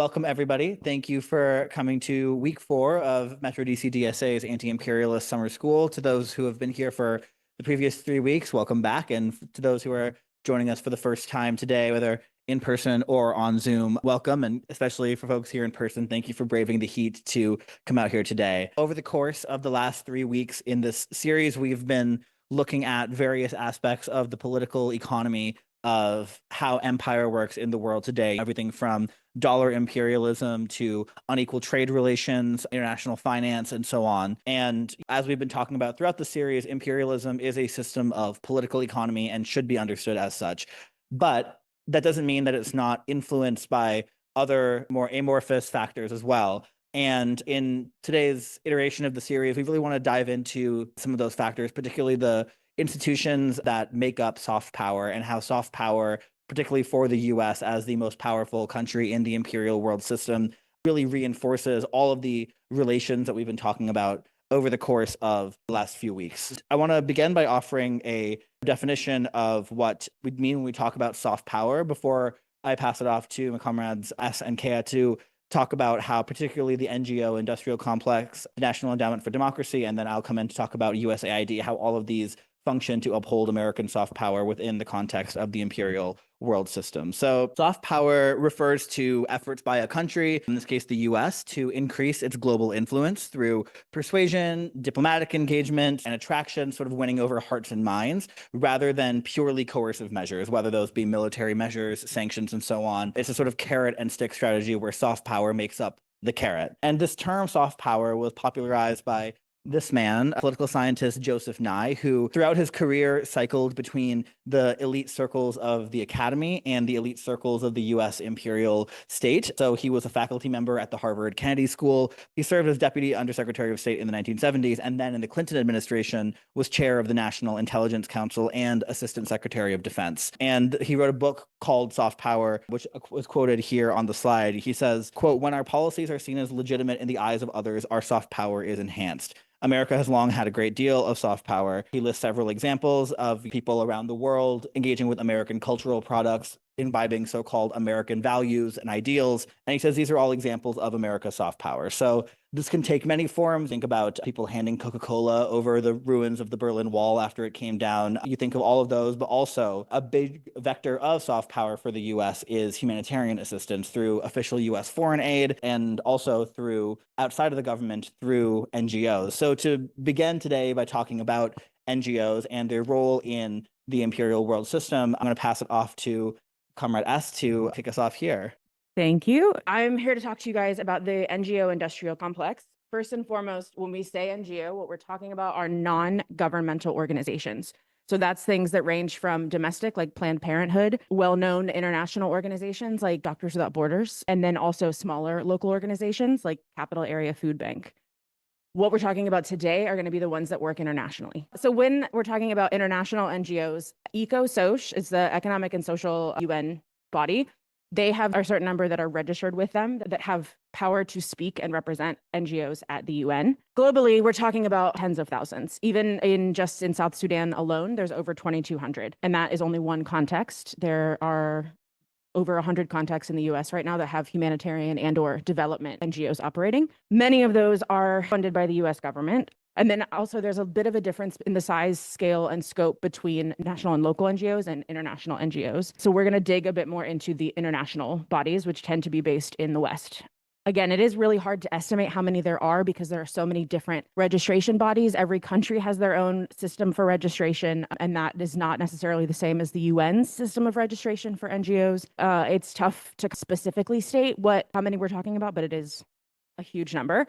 Welcome, everybody. Thank you for coming to week 4 of Metro DC DSA's Anti-Imperialist Summer School. To those who have been here for the previous 3 weeks, welcome back. And to those who are joining us for the first time today, whether in person or on Zoom, welcome. And especially for folks here in person, thank you for braving the heat to come out here today. Over the course of the last 3 weeks in this series, we've been looking at various aspects of the political economy of how empire works in the world today, everything from dollar imperialism to unequal trade relations, international finance, and so on. And as we've been talking about throughout the series, imperialism is a system of political economy and should be understood as such. But that doesn't mean that it's not influenced by other more amorphous factors as well. And in today's iteration of the series, we really want to dive into some of those factors, particularly the institutions that make up soft power and how soft power, particularly for the US as the most powerful country in the imperial world system, really reinforces all of the relations that we've been talking about over the course of the last few weeks. I want to begin by offering a definition of what we mean when we talk about soft power before I pass it off to my comrades S and Kea to talk about how particularly the NGO-Industrial Complex, the National Endowment for Democracy, and then I'll come in to talk about USAID, how all of these function to uphold American soft power within the context of the imperial world system. So soft power refers to efforts by a country, in this case the US, to increase its global influence through persuasion, diplomatic engagement, and attraction, sort of winning over hearts and minds, rather than purely coercive measures, whether those be military measures, sanctions, and so on. It's a sort of carrot and stick strategy where soft power makes up the carrot. And this term soft power was popularized by this man, political scientist Joseph Nye, who throughout his career cycled between the elite circles of the academy and the elite circles of the US imperial state. So he was a faculty member at the Harvard Kennedy School. He served as deputy undersecretary of state in the 1970s, and then in the Clinton administration was chair of the National Intelligence Council and assistant secretary of defense. And he wrote a book called Soft Power, which was quoted here on the slide. He says, quote, "When our policies are seen as legitimate in the eyes of others, our soft power is enhanced. America has long had a great deal of soft power." He lists several examples of people around the world engaging with American cultural products, imbibing so-called American values and ideals. And he says these are all examples of America's soft power. So this can take many forms. Think about people handing Coca-Cola over the ruins of the Berlin Wall after it came down. You think of all of those, but also a big vector of soft power for the US is humanitarian assistance through official US foreign aid and also through outside of the government through NGOs. So to begin today by talking about NGOs and their role in the imperial world system, I'm going to pass it off to Comrade S to kick us off here. Thank you. I'm here to talk to you guys about the NGO-Industrial Complex. First and foremost, when we say NGO, what we're talking about are non-governmental organizations. So that's things that range from domestic, like Planned Parenthood, well-known international organizations like Doctors Without Borders, and then also smaller local organizations like Capital Area Food Bank. What we're talking about today are going to be the ones that work internationally. So when we're talking about international NGOs, ECOSOC is the Economic and Social UN body. They have a certain number that are registered with them that have power to speak and represent NGOs at the UN. Globally, we're talking about tens of thousands. Even in South Sudan alone, there's over 2,200. And that is only one context. There are over 100 contexts in the US right now that have humanitarian and or development NGOs operating. Many of those are funded by the US government. And then also there's a bit of a difference in the size, scale, and scope between national and local NGOs and international NGOs. So we're going to dig a bit more into the international bodies, which tend to be based in the West. Again, it is really hard to estimate how many there are because there are so many different registration bodies. Every country has their own system for registration, and that is not necessarily the same as the UN's system of registration for NGOs. It's tough to specifically state how many we're talking about, but it is a huge number,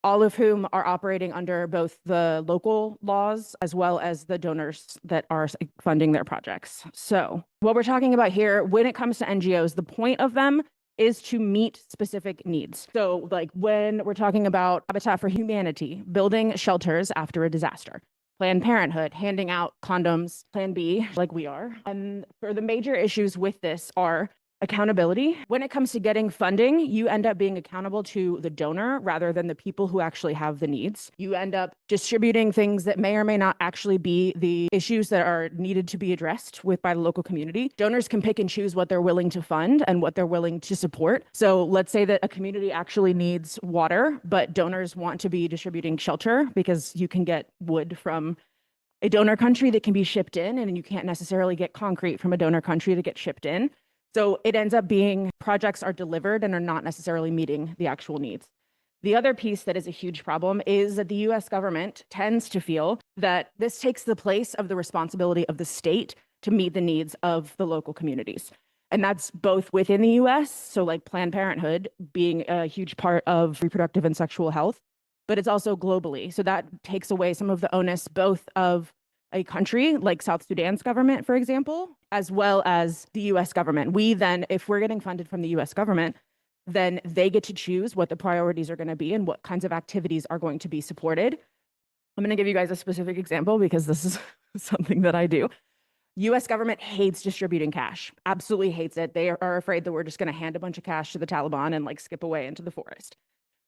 all of whom are operating under both the local laws as well as the donors that are funding their projects. So what we're talking about here, when it comes to NGOs, the point of them is to meet specific needs. So like when we're talking about Habitat for Humanity, building shelters after a disaster, Planned Parenthood, handing out condoms, Plan B, like we are. And for the major issues with this are Accountability. When it comes to getting funding, you end up being accountable to the donor rather than the people who actually have the needs. You end up distributing things that may or may not actually be the issues that are needed to be addressed by the local community. Donors can pick and choose what they're willing to fund and what they're willing to support. So let's say that a community actually needs water, but donors want to be distributing shelter because you can get wood from a donor country that can be shipped in, and you can't necessarily get concrete from a donor country to get shipped in. So it ends up being projects are delivered and are not necessarily meeting the actual needs. The other piece that is a huge problem is that the US government tends to feel that this takes the place of the responsibility of the state to meet the needs of the local communities. And that's both within the US, so like Planned Parenthood being a huge part of reproductive and sexual health, but it's also globally. So that takes away some of the onus both of a country like South Sudan's government, for example, as well as the US government. We then, if we're getting funded from the US government, then they get to choose what the priorities are going to be and what kinds of activities are going to be supported. I'm going to give you guys a specific example because this is something that I do. US government hates distributing cash, absolutely hates it. They are afraid that we're just going to hand a bunch of cash to the Taliban and like skip away into the forest.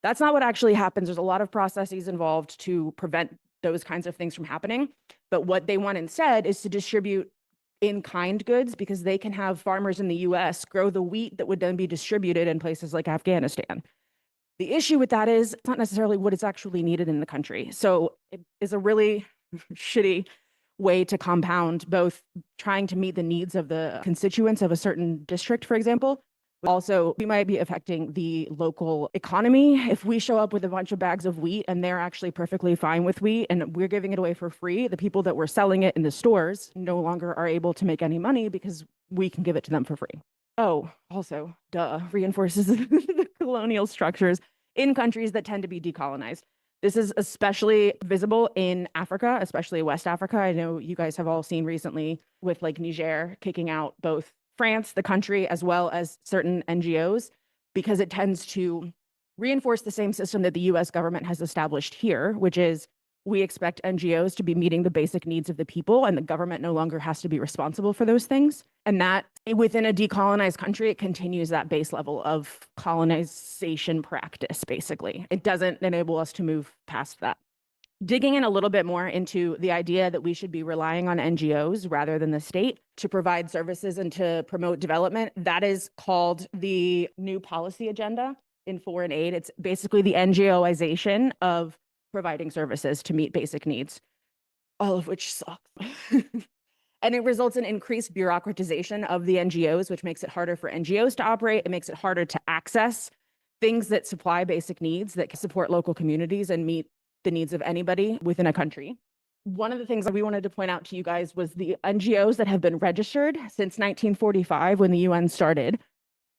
That's not what actually happens. There's a lot of processes involved to prevent those kinds of things from happening. But what they want instead is to distribute in-kind goods because they can have farmers in the US grow the wheat that would then be distributed in places like Afghanistan. The issue with that is it's not necessarily what is actually needed in the country. So it is a really shitty way to compound both trying to meet the needs of the constituents of a certain district, for example. Also, we might be affecting the local economy if we show up with a bunch of bags of wheat and they're actually perfectly fine with wheat and we're giving it away for free. The people that were selling it in the stores no longer are able to make any money because we can give it to them for free. Oh, also, reinforces the colonial structures in countries that tend to be decolonized. This is especially visible in Africa, especially West Africa. I know you guys have all seen recently with like Niger kicking out both France, the country, as well as certain NGOs, because it tends to reinforce the same system that the US government has established here, which is we expect NGOs to be meeting the basic needs of the people, and the government no longer has to be responsible for those things. And that within a decolonized country, it continues that base level of colonization practice, basically. It doesn't enable us to move past that. Digging in a little bit more into the idea that we should be relying on NGOs rather than the state to provide services and to promote development, that is called the New Policy Agenda in Foreign Aid. It's basically the NGOization of providing services to meet basic needs, all of which sucks. And it results in increased bureaucratization of the NGOs, which makes it harder for NGOs to operate. It makes it harder to access things that supply basic needs that can support local communities and meet the needs of anybody within a country. One of the things that we wanted to point out to you guys was the NGOs that have been registered since 1945 when the UN started,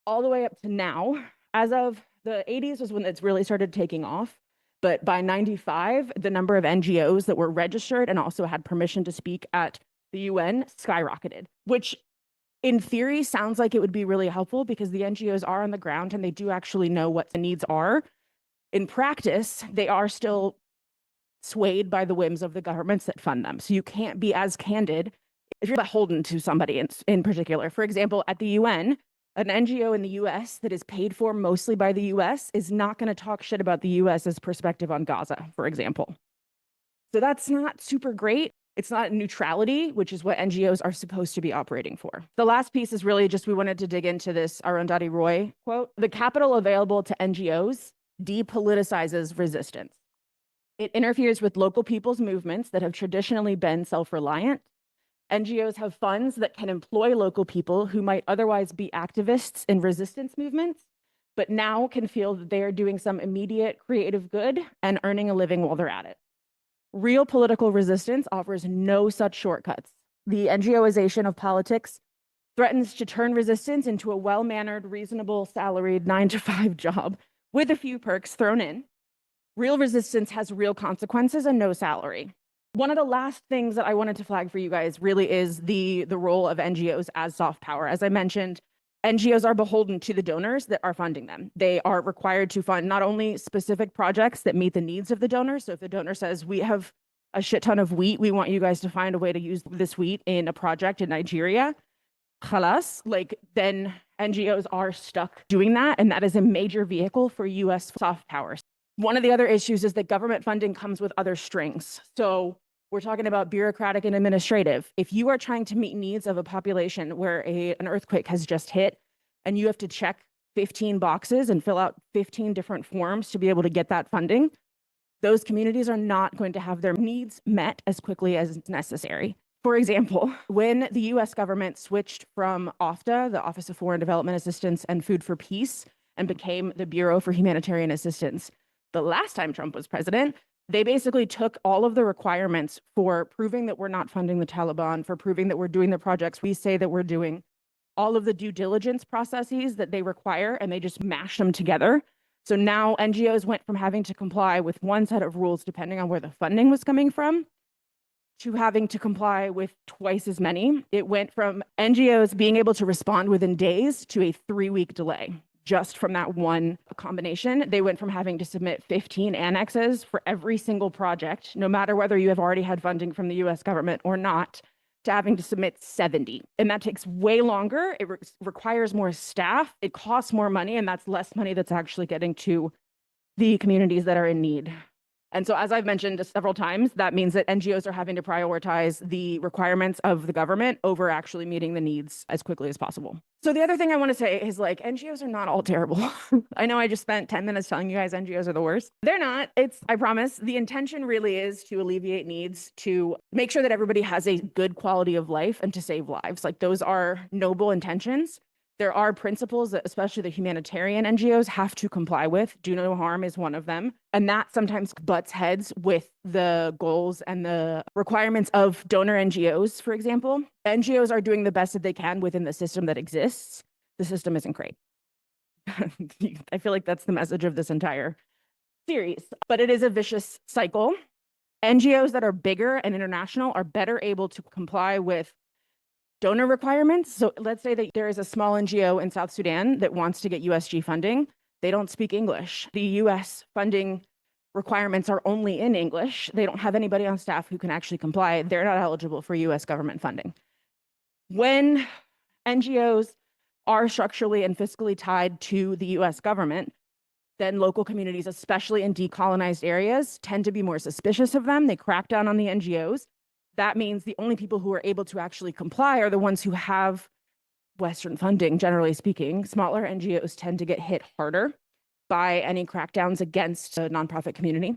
all the way up to now. As of the 80s was when it's really started taking off. But by 95, the number of NGOs that were registered and also had permission to speak at the UN skyrocketed, which in theory sounds like it would be really helpful because the NGOs are on the ground and they do actually know what the needs are. In practice, they are still swayed by the whims of the governments that fund them. So you can't be as candid if you're beholden to somebody in particular. For example, at the UN, an NGO in the US that is paid for mostly by the US is not going to talk shit about the US's perspective on Gaza, for example. So that's not super great. It's not neutrality, which is what NGOs are supposed to be operating for. The last piece is really just we wanted to dig into this Arundhati Roy quote. The capital available to NGOs depoliticizes resistance. It interferes with local people's movements that have traditionally been self-reliant. NGOs have funds that can employ local people who might otherwise be activists in resistance movements, but now can feel that they are doing some immediate creative good and earning a living while they're at it. Real political resistance offers no such shortcuts. The NGOization of politics threatens to turn resistance into a well-mannered, reasonable, salaried 9-to-5 job with a few perks thrown in. Real resistance has real consequences and no salary. One of the last things that I wanted to flag for you guys really is the role of NGOs as soft power. As I mentioned, NGOs are beholden to the donors that are funding them. They are required to fund not only specific projects that meet the needs of the donor. So if the donor says, we have a shit ton of wheat, we want you guys to find a way to use this wheat in a project in Nigeria, khalas, like then NGOs are stuck doing that, and that is a major vehicle for US soft power. One of the other issues is that government funding comes with other strings. So we're talking about bureaucratic and administrative. If you are trying to meet needs of a population where an earthquake has just hit and you have to check 15 boxes and fill out 15 different forms to be able to get that funding, those communities are not going to have their needs met as quickly as necessary. For example, when the US government switched from OFDA, the Office of Foreign Development Assistance and Food for Peace, and became the Bureau for Humanitarian Assistance, the last time Trump was president, they basically took all of the requirements for proving that we're not funding the Taliban, for proving that we're doing the projects we say that we're doing, all of the due diligence processes that they require, and they just mashed them together. So now NGOs went from having to comply with one set of rules depending on where the funding was coming from to having to comply with twice as many. It went from NGOs being able to respond within days to a 3-week delay. Just from that one combination, they went from having to submit 15 annexes for every single project, no matter whether you have already had funding from the US government or not, to having to submit 70. And that takes way longer. It requires more staff. It costs more money, and that's less money that's actually getting to the communities that are in need. And so, as I've mentioned several times, that means that NGOs are having to prioritize the requirements of the government over actually meeting the needs as quickly as possible. So the other thing I want to say is, like, NGOs are not all terrible. I know I just spent 10 minutes telling you guys NGOs are the worst. They're not. I promise. The intention really is to alleviate needs, to make sure that everybody has a good quality of life, and to save lives. Like, those are noble intentions. There are principles that especially the humanitarian NGOs have to comply with. Do no harm is one of them. And that sometimes butts heads with the goals and the requirements of donor NGOs, for example. NGOs are doing the best that they can within the system that exists. The system isn't great. I feel like that's the message of this entire series, but it is a vicious cycle. NGOs that are bigger and international are better able to comply with donor requirements. So let's say that there is a small NGO in South Sudan that wants to get USG funding. They don't speak English. The US funding requirements are only in English. They don't have anybody on staff who can actually comply. They're not eligible for US government funding. When NGOs are structurally and fiscally tied to the US government, then local communities, especially in decolonized areas, tend to be more suspicious of them. They crack down on the NGOs. That means the only people who are able to actually comply are the ones who have Western funding, generally speaking. Smaller NGOs tend to get hit harder by any crackdowns against the nonprofit community.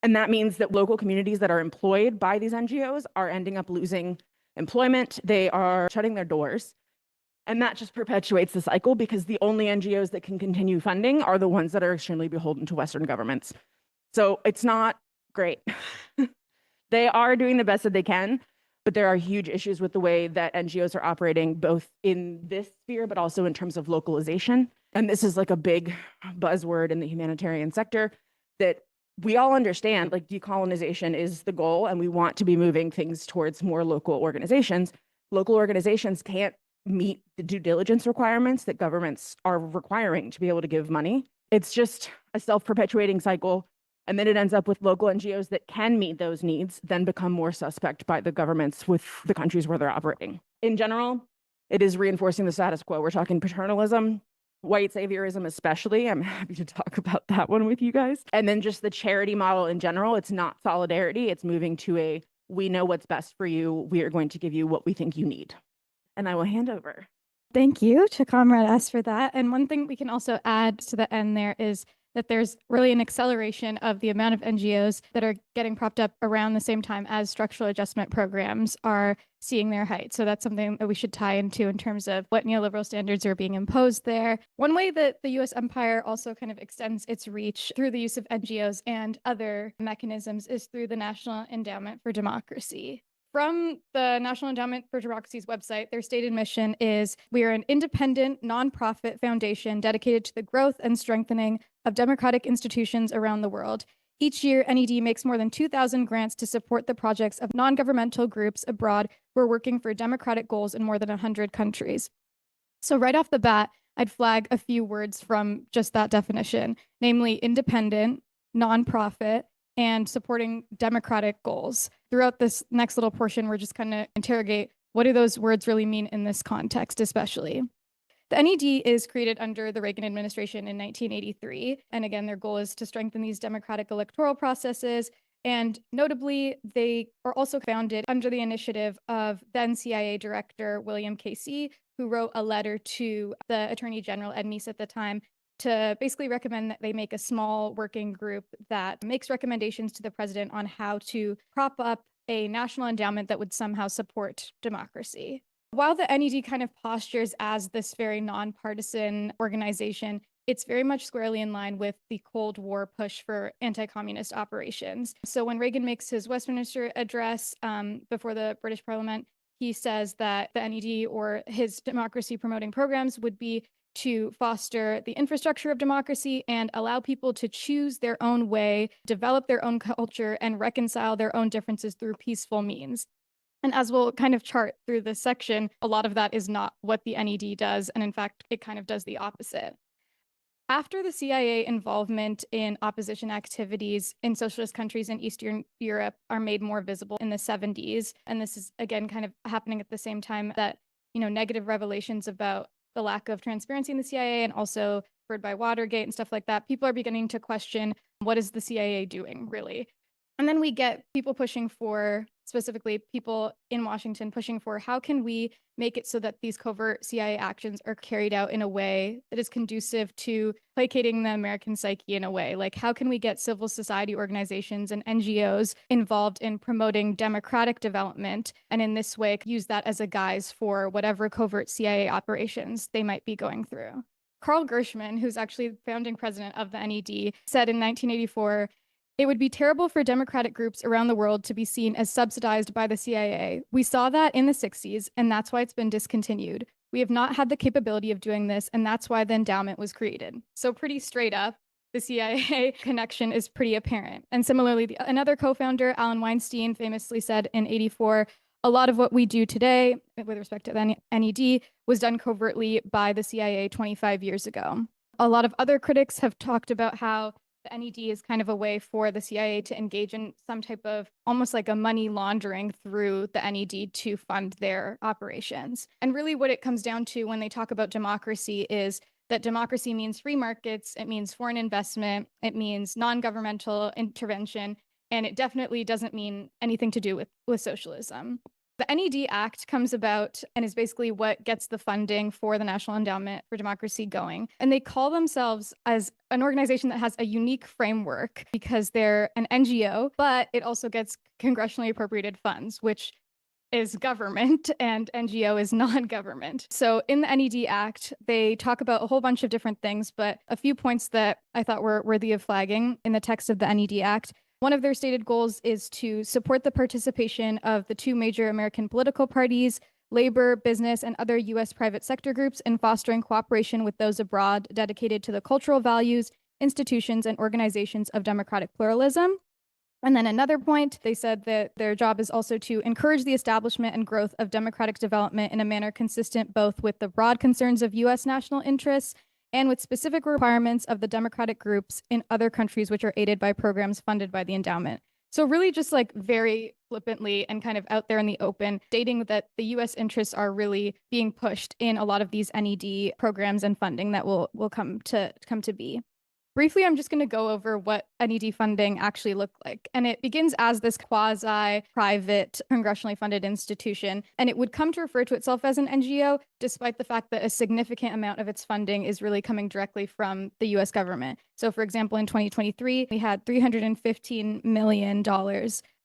And that means that local communities that are employed by these NGOs are ending up losing employment. They are shutting their doors. And that just perpetuates the cycle, because the only NGOs that can continue funding are the ones that are extremely beholden to Western governments. So it's not great. They are doing the best that they can, but there are huge issues with the way that NGOs are operating, both in this sphere, but also in terms of localization. And this is like a big buzzword in the humanitarian sector that we all understand. Like, decolonization is the goal, and we want to be moving things towards more local organizations. Local organizations can't meet the due diligence requirements that governments are requiring to be able to give money. It's just a self-perpetuating cycle. And then it ends up with local NGOs that can meet those needs, then become more suspect by the governments with the countries where they're operating. In general, it is reinforcing the status quo. We're talking paternalism, white saviorism especially. I'm happy to talk about that one with you guys. And then just the charity model in general. It's not solidarity. It's moving to a, we know what's best for you. We are going to give you what we think you need. And I will hand over. Thank you to Comrade S for that. And one thing we can also add to the end there is that there's really an acceleration of the amount of NGOs that are getting propped up around the same time as structural adjustment programs are seeing their height. So that's something that we should tie into in terms of what neoliberal standards are being imposed there. One way that the US empire also kind of extends its reach through the use of NGOs and other mechanisms is through the National Endowment for Democracy. From the National Endowment for Democracy's website, their stated mission is, we are an independent, nonprofit foundation dedicated to the growth and strengthening of democratic institutions around the world. Each year, NED makes more than 2,000 grants to support the projects of non-governmental groups abroad who are working for democratic goals in more than 100 countries. So right off the bat, I'd flag a few words from just that definition, namely independent, nonprofit, and supporting democratic goals. Throughout this next little portion, we're just kind of interrogate, what do those words really mean in this context, especially? The NED is created under the Reagan administration in 1983. And again, their goal is to strengthen these democratic electoral processes. And notably, they are also founded under the initiative of then CIA Director William Casey, who wrote a letter to the Attorney General Ed Meese at the time to basically recommend that they make a small working group that makes recommendations to the president on how to prop up a national endowment that would somehow support democracy. While the NED kind of postures as this very nonpartisan organization, it's very much squarely in line with the Cold War push for anti-communist operations. So when Reagan makes his Westminster address before the British Parliament, he says that the NED or his democracy promoting programs would be to foster the infrastructure of democracy and allow people to choose their own way, develop their own culture, and reconcile their own differences through peaceful means. And as we'll kind of chart through this section, a lot of that is not what the NED does. And in fact, it kind of does the opposite. After the CIA involvement in opposition activities in socialist countries in Eastern Europe are made more visible in the 70s, and this is again kind of happening at the same time that, negative revelations about the lack of transparency in the CIA and also spurred by Watergate and stuff like that, people are beginning to question, what is the CIA doing, really? And then we get people pushing for, specifically people in Washington pushing for, how can we make it so that these covert CIA actions are carried out in a way that is conducive to placating the American psyche in a way? Like, how can we get civil society organizations and NGOs involved in promoting democratic development, and in this way use that as a guise for whatever covert CIA operations they might be going through? Carl Gershman, who's actually founding president of the NED, said in 1984, "It would be terrible for democratic groups around the world to be seen as subsidized by the CIA. We saw that in the 60s, and that's why it's been discontinued. We have not had the capability of doing this, and that's why the endowment was created." So pretty straight up, the CIA connection is pretty apparent. And similarly, another co-founder, Alan Weinstein, famously said in 84, "A lot of what we do today with respect to the NED was done covertly by the CIA 25 years ago." A lot of other critics have talked about how the NED is kind of a way for the CIA to engage in some type of almost like a money laundering through the NED to fund their operations. And really what it comes down to when they talk about democracy is that democracy means free markets, it means foreign investment, it means non-governmental intervention, and it definitely doesn't mean anything to do with socialism. The NED Act comes about and is basically what gets the funding for the National Endowment for Democracy going. And they call themselves as an organization that has a unique framework because they're an NGO, but it also gets congressionally appropriated funds, which is government and NGO is non-government. So in the NED Act, they talk about a whole bunch of different things, but a few points that I thought were worthy of flagging in the text of the NED Act. One of their stated goals is to support the participation of the two major American political parties, labor, business, and other U.S. private sector groups in fostering cooperation with those abroad dedicated to the cultural values, institutions, and organizations of democratic pluralism. And then another point, they said that their job is also to encourage the establishment and growth of democratic development in a manner consistent both with the broad concerns of U.S. national interests and with specific requirements of the democratic groups in other countries which are aided by programs funded by the endowment. So really just like very flippantly and kind of out there in the open, stating that the US interests are really being pushed in a lot of these NED programs and funding that will come to be. Briefly, I'm just going to go over what NED funding actually looked like. And it begins as this quasi-private, congressionally funded institution. And it would come to refer to itself as an NGO, despite the fact that a significant amount of its funding is really coming directly from the US government. So for example, in 2023, we had $315 million,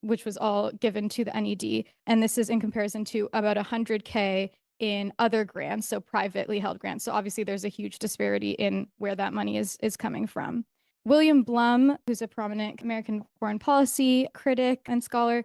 which was all given to the NED. And this is in comparison to about $100K in other grants, so privately held grants. So obviously there's a huge disparity in where that money is coming from. William Blum, who's a prominent American foreign policy critic and scholar,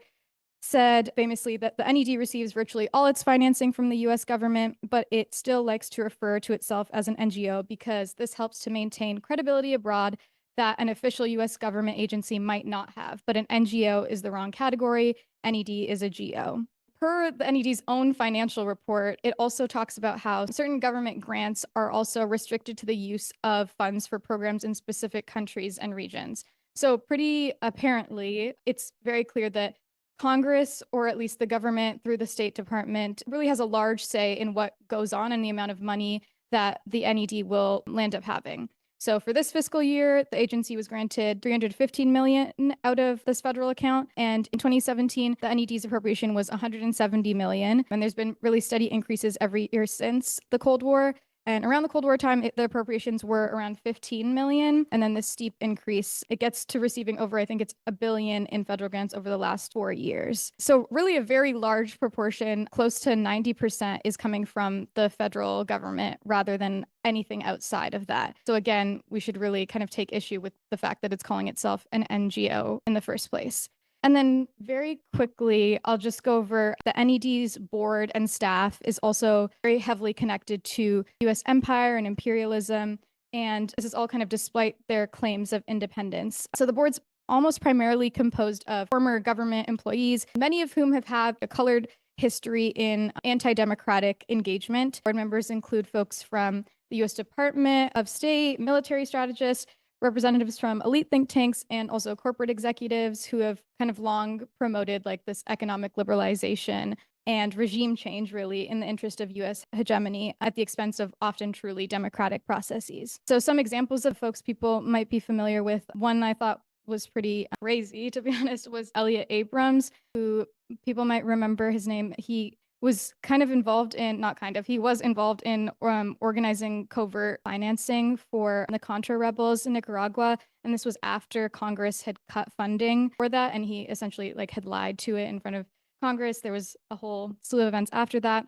said famously that the NED receives virtually all its financing from the US government, but it still likes to refer to itself as an NGO because this helps to maintain credibility abroad that an official US government agency might not have. But an NGO is the wrong category, NED is a GO. Per the NED's own financial report, it also talks about how certain government grants are also restricted to the use of funds for programs in specific countries and regions. So pretty apparently, it's very clear that Congress, or at least the government through the State Department, really has a large say in what goes on and the amount of money that the NED will land up having. So for this fiscal year, the agency was granted $315 million out of this federal account. And in 2017, the NED's appropriation was $170 million. And there's been really steady increases every year since the Cold War. And around the Cold War time, the appropriations were around 15 million. And then this steep increase, it gets to receiving over, I think it's $1 billion in federal grants over the last 4 years. So really a very large proportion, close to 90%, is coming from the federal government rather than anything outside of that. So again, we should really kind of take issue with the fact that it's calling itself an NGO in the first place. And then very quickly, I'll just go over the NED's board and staff is also very heavily connected to US empire and imperialism. And this is all kind of despite their claims of independence. So the board's almost primarily composed of former government employees, many of whom have had a colored history in anti-democratic engagement. Board members include folks from the US Department of State, military strategists, representatives from elite think tanks, and also corporate executives who have kind of long promoted like this economic liberalization and regime change really in the interest of US hegemony at the expense of often truly democratic processes. So some examples of folks people might be familiar with, one I thought was pretty crazy, to be honest, was Elliot Abrams, who people might remember his name. He was kind of involved in, not kind of, he was involved in organizing covert financing for the Contra rebels in Nicaragua. And this was after Congress had cut funding for that. And he essentially like had lied to it in front of Congress. There was a whole slew of events after that.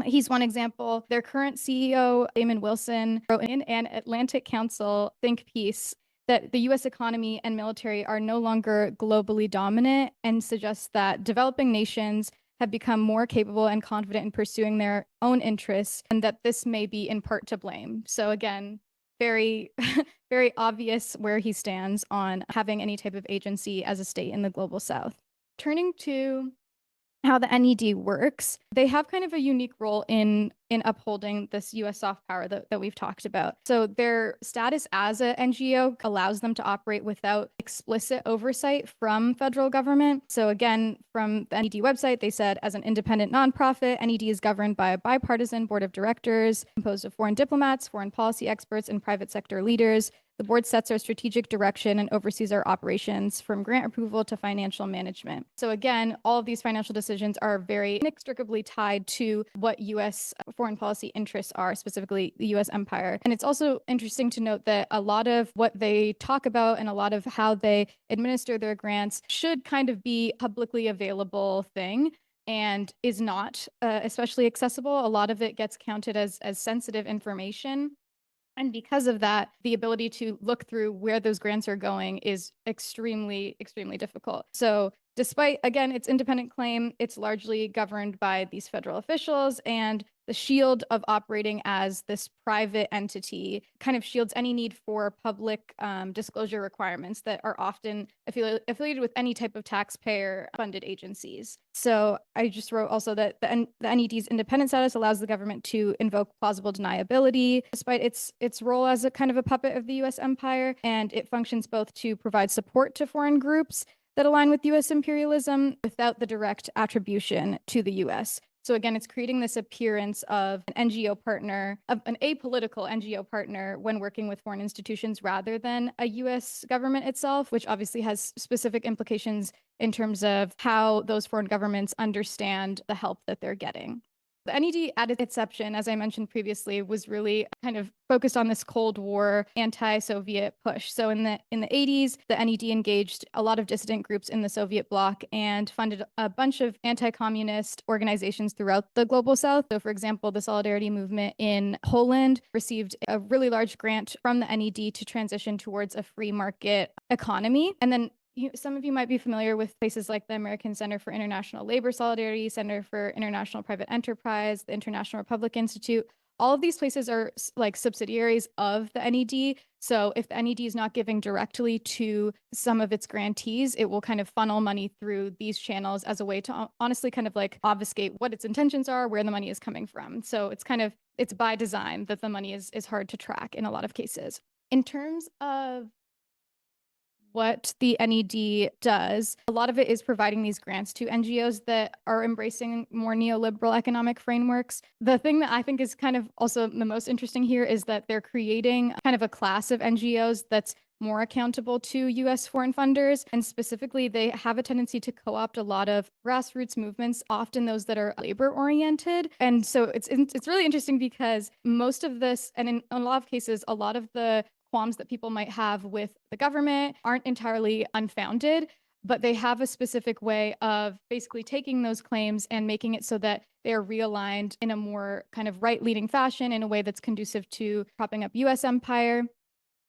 He's one example. Their current CEO, Damon Wilson, wrote in an Atlantic Council think piece that the US economy and military are no longer globally dominant and suggests that developing nations have become more capable and confident in pursuing their own interests, and that this may be in part to blame. So again, very, very obvious where he stands on having any type of agency as a state in the global South. Turning to how the NED works, they have kind of a unique role in upholding this US soft power that we've talked about. So their status as an NGO allows them to operate without explicit oversight from federal government. So again, from the NED website, they said as an independent nonprofit, NED is governed by a bipartisan board of directors composed of foreign diplomats, foreign policy experts, and private sector leaders. The board sets our strategic direction and oversees our operations from grant approval to financial management. So again, all of these financial decisions are very inextricably tied to what US foreign policy interests are, specifically the US empire. And it's also interesting to note that a lot of what they talk about and a lot of how they administer their grants should kind of be publicly available thing and is not especially accessible. A lot of it gets counted as sensitive information. And because of that, the ability to look through where those grants are going is extremely, extremely difficult. So despite, again, its independent claim, it's largely governed by these federal officials, and the shield of operating as this private entity kind of shields any need for public disclosure requirements that are often affiliated with any type of taxpayer-funded agencies. So I just wrote also that the NED's independent status allows the government to invoke plausible deniability, despite its role as a kind of a puppet of the US empire, and it functions both to provide support to foreign groups that align with US imperialism without the direct attribution to the US. So again, it's creating this appearance of an NGO partner, of an apolitical NGO partner when working with foreign institutions rather than a US government itself, which obviously has specific implications in terms of how those foreign governments understand the help that they're getting. The NED at its inception, as I mentioned previously, was really kind of focused on this Cold War anti-Soviet push. So in the 80s, the NED engaged a lot of dissident groups in the Soviet bloc and funded a bunch of anti-communist organizations throughout the global South. So for example, the Solidarity Movement in Poland received a really large grant from the NED to transition towards a free market economy. And then some of you might be familiar with places like the American Center for International Labor Solidarity, Center for International Private Enterprise, the International Republic Institute. All of these places are like subsidiaries of the NED. So if the NED is not giving directly to some of its grantees, it will kind of funnel money through these channels as a way to honestly kind of like obfuscate what its intentions are, where the money is coming from. So it's by design that the money is hard to track in a lot of cases. In terms of what the NED does, a lot of it is providing these grants to NGOs that are embracing more neoliberal economic frameworks. The thing that I think is kind of also the most interesting here is that they're creating kind of a class of NGOs that's more accountable to US foreign funders. And specifically, they have a tendency to co-opt a lot of grassroots movements, often those that are labor oriented. And so it's really interesting because most of this, and in a lot of cases, a lot of the qualms that people might have with the government aren't entirely unfounded, but they have a specific way of basically taking those claims and making it so that they're realigned in a more kind of right-leaning fashion in a way that's conducive to propping up US empire.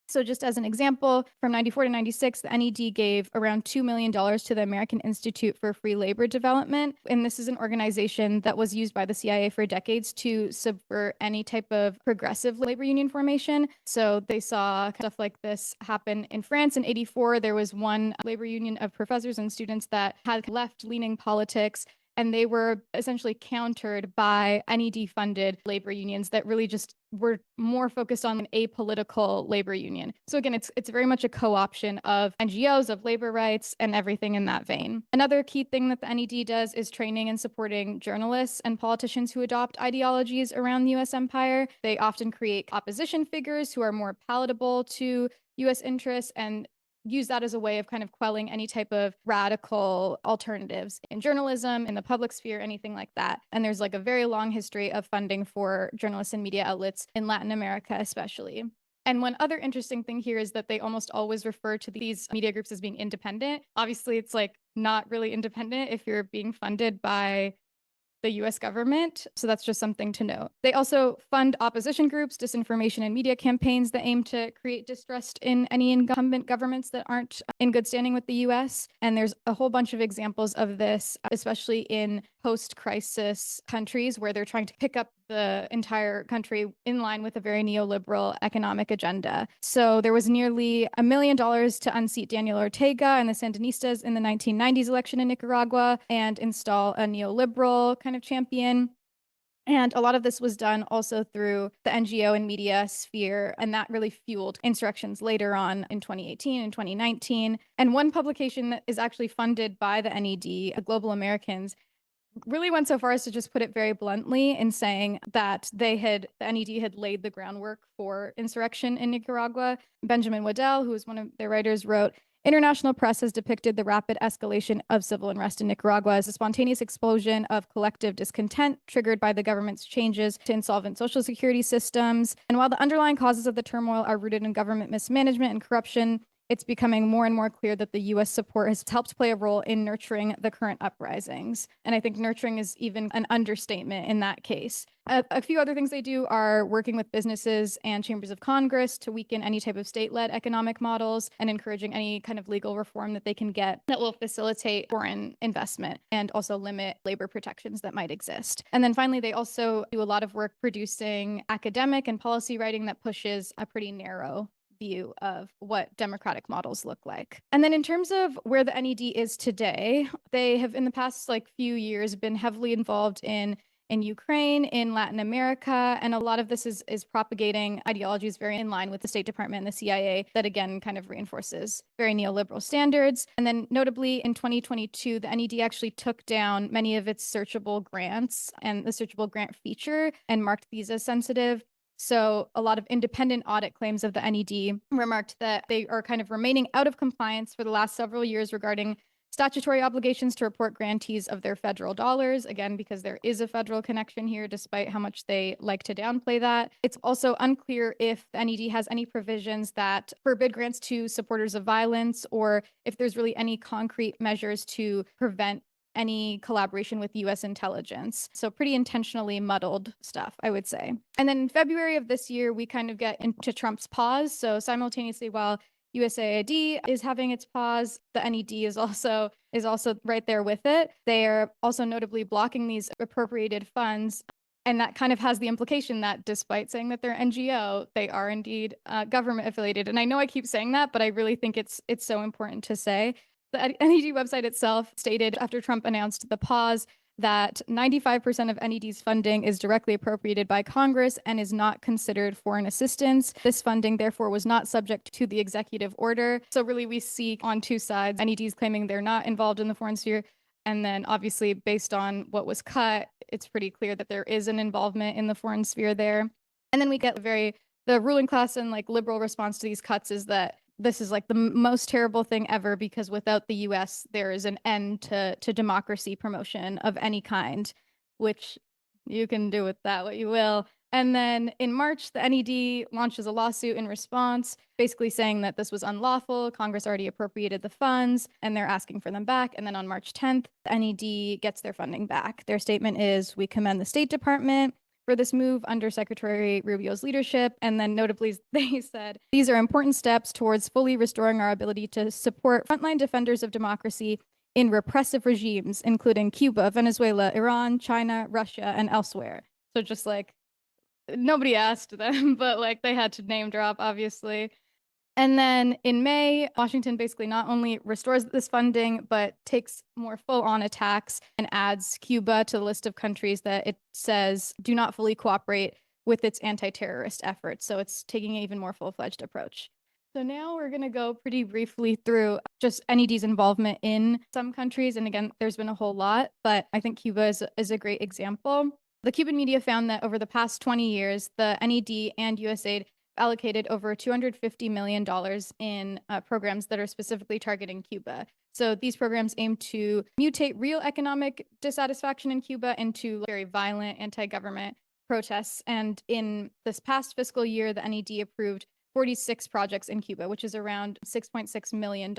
So just as an example, from 94 to 96, the NED gave around $2 million to the American Institute for Free Labor Development. And this is an organization that was used by the CIA for decades to subvert any type of progressive labor union formation. So they saw stuff like this happen in France. In 84, there was one labor union of professors and students that had left-leaning politics, and they were essentially countered by NED-funded labor unions that really just were more focused on an apolitical labor union. So again, it's very much a co-option of NGOs, of labor rights, and everything in that vein. Another key thing that the NED does is training and supporting journalists and politicians who adopt ideologies around the US empire. They often create opposition figures who are more palatable to US interests and use that as a way of kind of quelling any type of radical alternatives in journalism, in the public sphere, anything like that. And there's like a very long history of funding for journalists and media outlets in Latin America, especially. And one other interesting thing here is that they almost always refer to these media groups as being independent. Obviously, it's like not really independent if you're being funded by the US government. So that's just something to note. They also fund opposition groups, disinformation and media campaigns that aim to create distrust in any incumbent governments that aren't in good standing with the US. And there's a whole bunch of examples of this, especially in post-crisis countries where they're trying to pick up the entire country in line with a very neoliberal economic agenda. So there was nearly $1 million to unseat Daniel Ortega and the Sandinistas in the 1990s election in Nicaragua and install a neoliberal kind of champion. And a lot of this was done also through the NGO and media sphere, and that really fueled insurrections later on in 2018 and 2019. And one publication that is actually funded by the NED, Global Americans, really went so far as to just put it very bluntly in saying that the NED had laid the groundwork for insurrection in Nicaragua. Benjamin Waddell, who was one of their writers, wrote, "International press has depicted the rapid escalation of civil unrest in Nicaragua as a spontaneous explosion of collective discontent triggered by the government's changes to insolvent social security systems. And while the underlying causes of the turmoil are rooted in government mismanagement and corruption, it's becoming more and more clear that the US support has helped play a role in nurturing the current uprisings." And I think nurturing is even an understatement in that case. A few other things they do are working with businesses and chambers of Congress to weaken any type of state-led economic models and encouraging any kind of legal reform that they can get that will facilitate foreign investment and also limit labor protections that might exist. And then finally, they also do a lot of work producing academic and policy writing that pushes a pretty narrow view of what democratic models look like. And then in terms of where the NED is today, they have in the past few years been heavily involved in Ukraine, in Latin America, and a lot of this is propagating ideologies very in line with the State Department and the CIA that again kind of reinforces very neoliberal standards. And then notably in 2022, the NED actually took down many of its searchable grants and the searchable grant feature and marked these as sensitive. So a lot of independent audit claims of the NED remarked that they are kind of remaining out of compliance for the last several years regarding statutory obligations to report grantees of their federal dollars, again, because there is a federal connection here, despite how much they like to downplay that. It's also unclear if the NED has any provisions that forbid grants to supporters of violence, or if there's really any concrete measures to prevent any collaboration with US intelligence. So pretty intentionally muddled stuff, I would say. And then in February of this year, we kind of get into Trump's pause. So simultaneously, while USAID is having its pause, the NED is also right there with it. They are also notably blocking these appropriated funds. And that kind of has the implication that despite saying that they're NGO, they are indeed government affiliated. And I know I keep saying that, but I really think it's so important to say. The NED website itself stated after Trump announced the pause that 95% of NED's funding is directly appropriated by Congress and is not considered foreign assistance. This funding, therefore, was not subject to the executive order. So really, we see on two sides, NEDs claiming they're not involved in the foreign sphere. And then obviously, based on what was cut, it's pretty clear that there is an involvement in the foreign sphere there. And then we get the ruling class and like liberal response to these cuts is that this is like the most terrible thing ever because without the US, there is an end to democracy promotion of any kind, which you can do with that what you will. And then in March, the NED launches a lawsuit in response, basically saying that this was unlawful. Congress already appropriated the funds and they're asking for them back. And then on March 10th, the NED gets their funding back. Their statement is, we commend the State Department for this move under Secretary Rubio's leadership. And then notably, they said, these are important steps towards fully restoring our ability to support frontline defenders of democracy in repressive regimes, including Cuba, Venezuela, Iran, China, Russia, and elsewhere. So just like, nobody asked them, but like they had to name drop, obviously. And then in May, Washington basically not only restores this funding, but takes more full-on attacks and adds Cuba to the list of countries that it says do not fully cooperate with its anti-terrorist efforts. So it's taking an even more full-fledged approach. So now we're going to go pretty briefly through just NED's involvement in some countries. And again, there's been a whole lot, but I think Cuba is a great example. The Cuban media found that over the past 20 years, the NED and USAID allocated over $250 million in programs that are specifically targeting Cuba. So these programs aim to mutate real economic dissatisfaction in Cuba into very violent anti-government protests. And in this past fiscal year, the NED approved 46 projects in Cuba, which is around $6.6 million.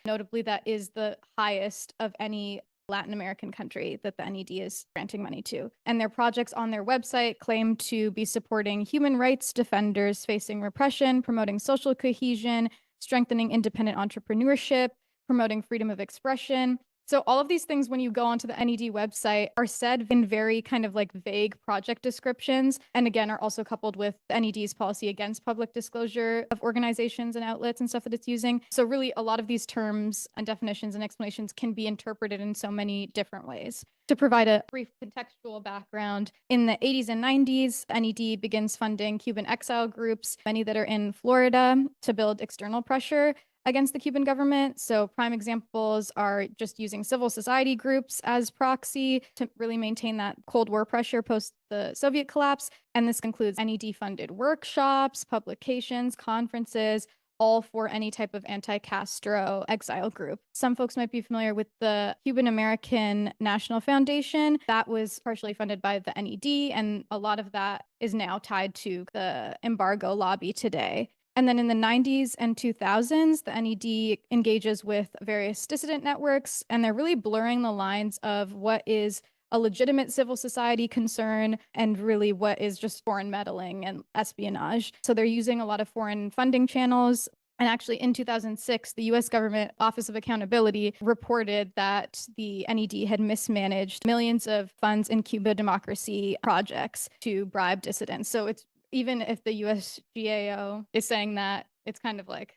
Notably, that is the highest of any Latin American country that the NED is granting money to. And their projects on their website claim to be supporting human rights defenders facing repression, promoting social cohesion, strengthening independent entrepreneurship, promoting freedom of expression. So all of these things, when you go onto the NED website, are said in very kind of like vague project descriptions. And again, are also coupled with the NED's policy against public disclosure of organizations and outlets and stuff that it's using. So really, a lot of these terms and definitions and explanations can be interpreted in so many different ways. To provide a brief contextual background, in the 80s and 90s, NED begins funding Cuban exile groups, many that are in Florida, to build external pressure against the Cuban government. So prime examples are just using civil society groups as proxy to really maintain that Cold War pressure post the Soviet collapse. And this includes NED-funded workshops, publications, conferences, all for any type of anti-Castro exile group. Some folks might be familiar with the Cuban American National Foundation. That was partially funded by the NED, and a lot of that is now tied to the embargo lobby today. And then in the 90s and 2000s, the NED engages with various dissident networks, and they're really blurring the lines of what is a legitimate civil society concern and really what is just foreign meddling and espionage. So they're using a lot of foreign funding channels. And actually in 2006, the US government Office of Accountability reported that the NED had mismanaged millions of funds in Cuba democracy projects to bribe dissidents. So it's even if the USGAO is saying that, it's kind of like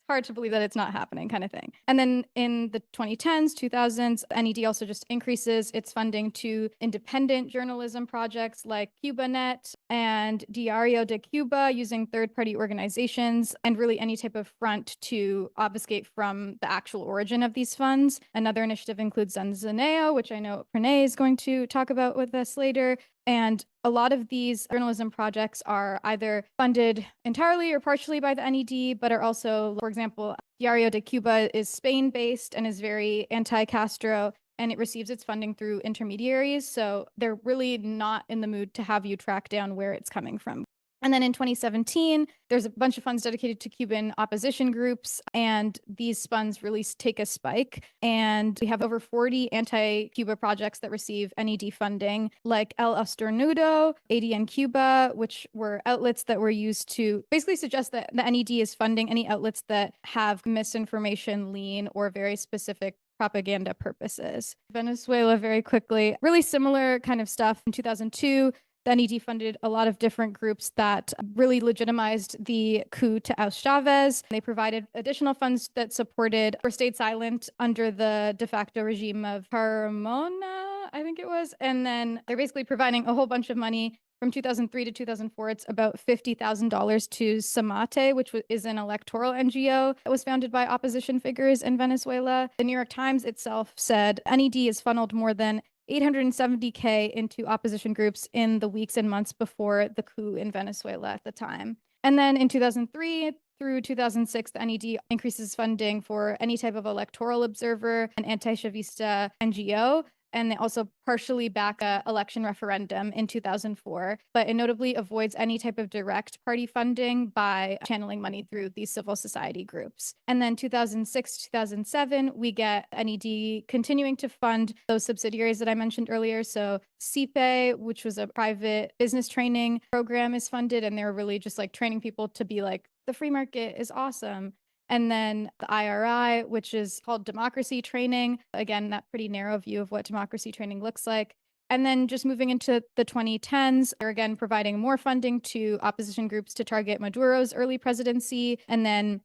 hard to believe that it's not happening kind of thing. And then in the 2010s, 2000s, NED also just increases its funding to independent journalism projects like CubaNet and Diario de Cuba, using third-party organizations and really any type of front to obfuscate from the actual origin of these funds. Another initiative includes Zanzaneo, which I know Pranay is going to talk about with us later. And a lot of these journalism projects are either funded entirely or partially by the NED, but are also, for example, Diario de Cuba is Spain-based and is very anti-Castro, and it receives its funding through intermediaries. So they're really not in the mood to have you track down where it's coming from. And then in 2017, there's a bunch of funds dedicated to Cuban opposition groups, and these funds really take a spike. And we have over 40 anti-Cuba projects that receive NED funding, like El Estornudo, ADN Cuba, which were outlets that were used to basically suggest that the NED is funding any outlets that have misinformation, lean, or very specific propaganda purposes. Venezuela, very quickly, really similar kind of stuff. In 2002, the NED funded a lot of different groups that really legitimized the coup to oust Chavez. They provided additional funds that supported or stayed silent under the de facto regime of Carmona. I think it was. And then they're basically providing a whole bunch of money from 2003 to 2004. It's about $50,000 to Samate, which is an electoral NGO that was founded by opposition figures in Venezuela. The New York Times itself said NED has funneled more than $870K into opposition groups in the weeks and months before the coup in Venezuela at the time. And then in 2003 through 2006, the NED increases funding for any type of electoral observer, an anti-Chavista NGO, and they also partially back a election referendum in 2004, but it notably avoids any type of direct party funding by channeling money through these civil society groups. And then 2006, 2007, we get NED continuing to fund those subsidiaries that I mentioned earlier. So CPE, which was a private business training program, is funded, and they're really just like training people to be like, the free market is awesome. And then the IRI, which is called democracy training. Again, that pretty narrow view of what democracy training looks like. And then just moving into the 2010s, they're again providing more funding to opposition groups to target Maduro's early presidency. And then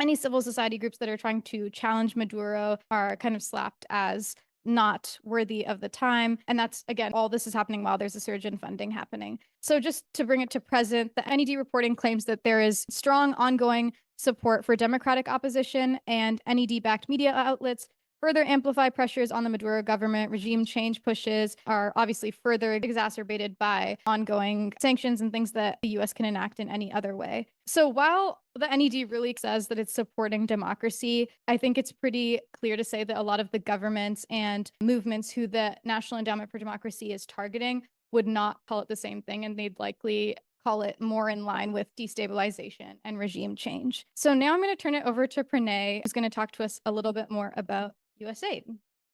any civil society groups that are trying to challenge Maduro are kind of slapped as not worthy of the time. And that's, again, all this is happening while there's a surge in funding happening. So just to bring it to present, the NED reporting claims that there is strong ongoing support for democratic opposition, and NED-backed media outlets further amplify pressures on the Maduro government. Regime change pushes are obviously further exacerbated by ongoing sanctions and things that the US can enact in any other way. So while the NED really says that it's supporting democracy, I think it's pretty clear to say that a lot of the governments and movements who the National Endowment for Democracy is targeting would not call it the same thing, and they'd likely call it more in line with destabilization and regime change. So now I'm going to turn it over to Pranay, who's going to talk to us a little bit more about USAID.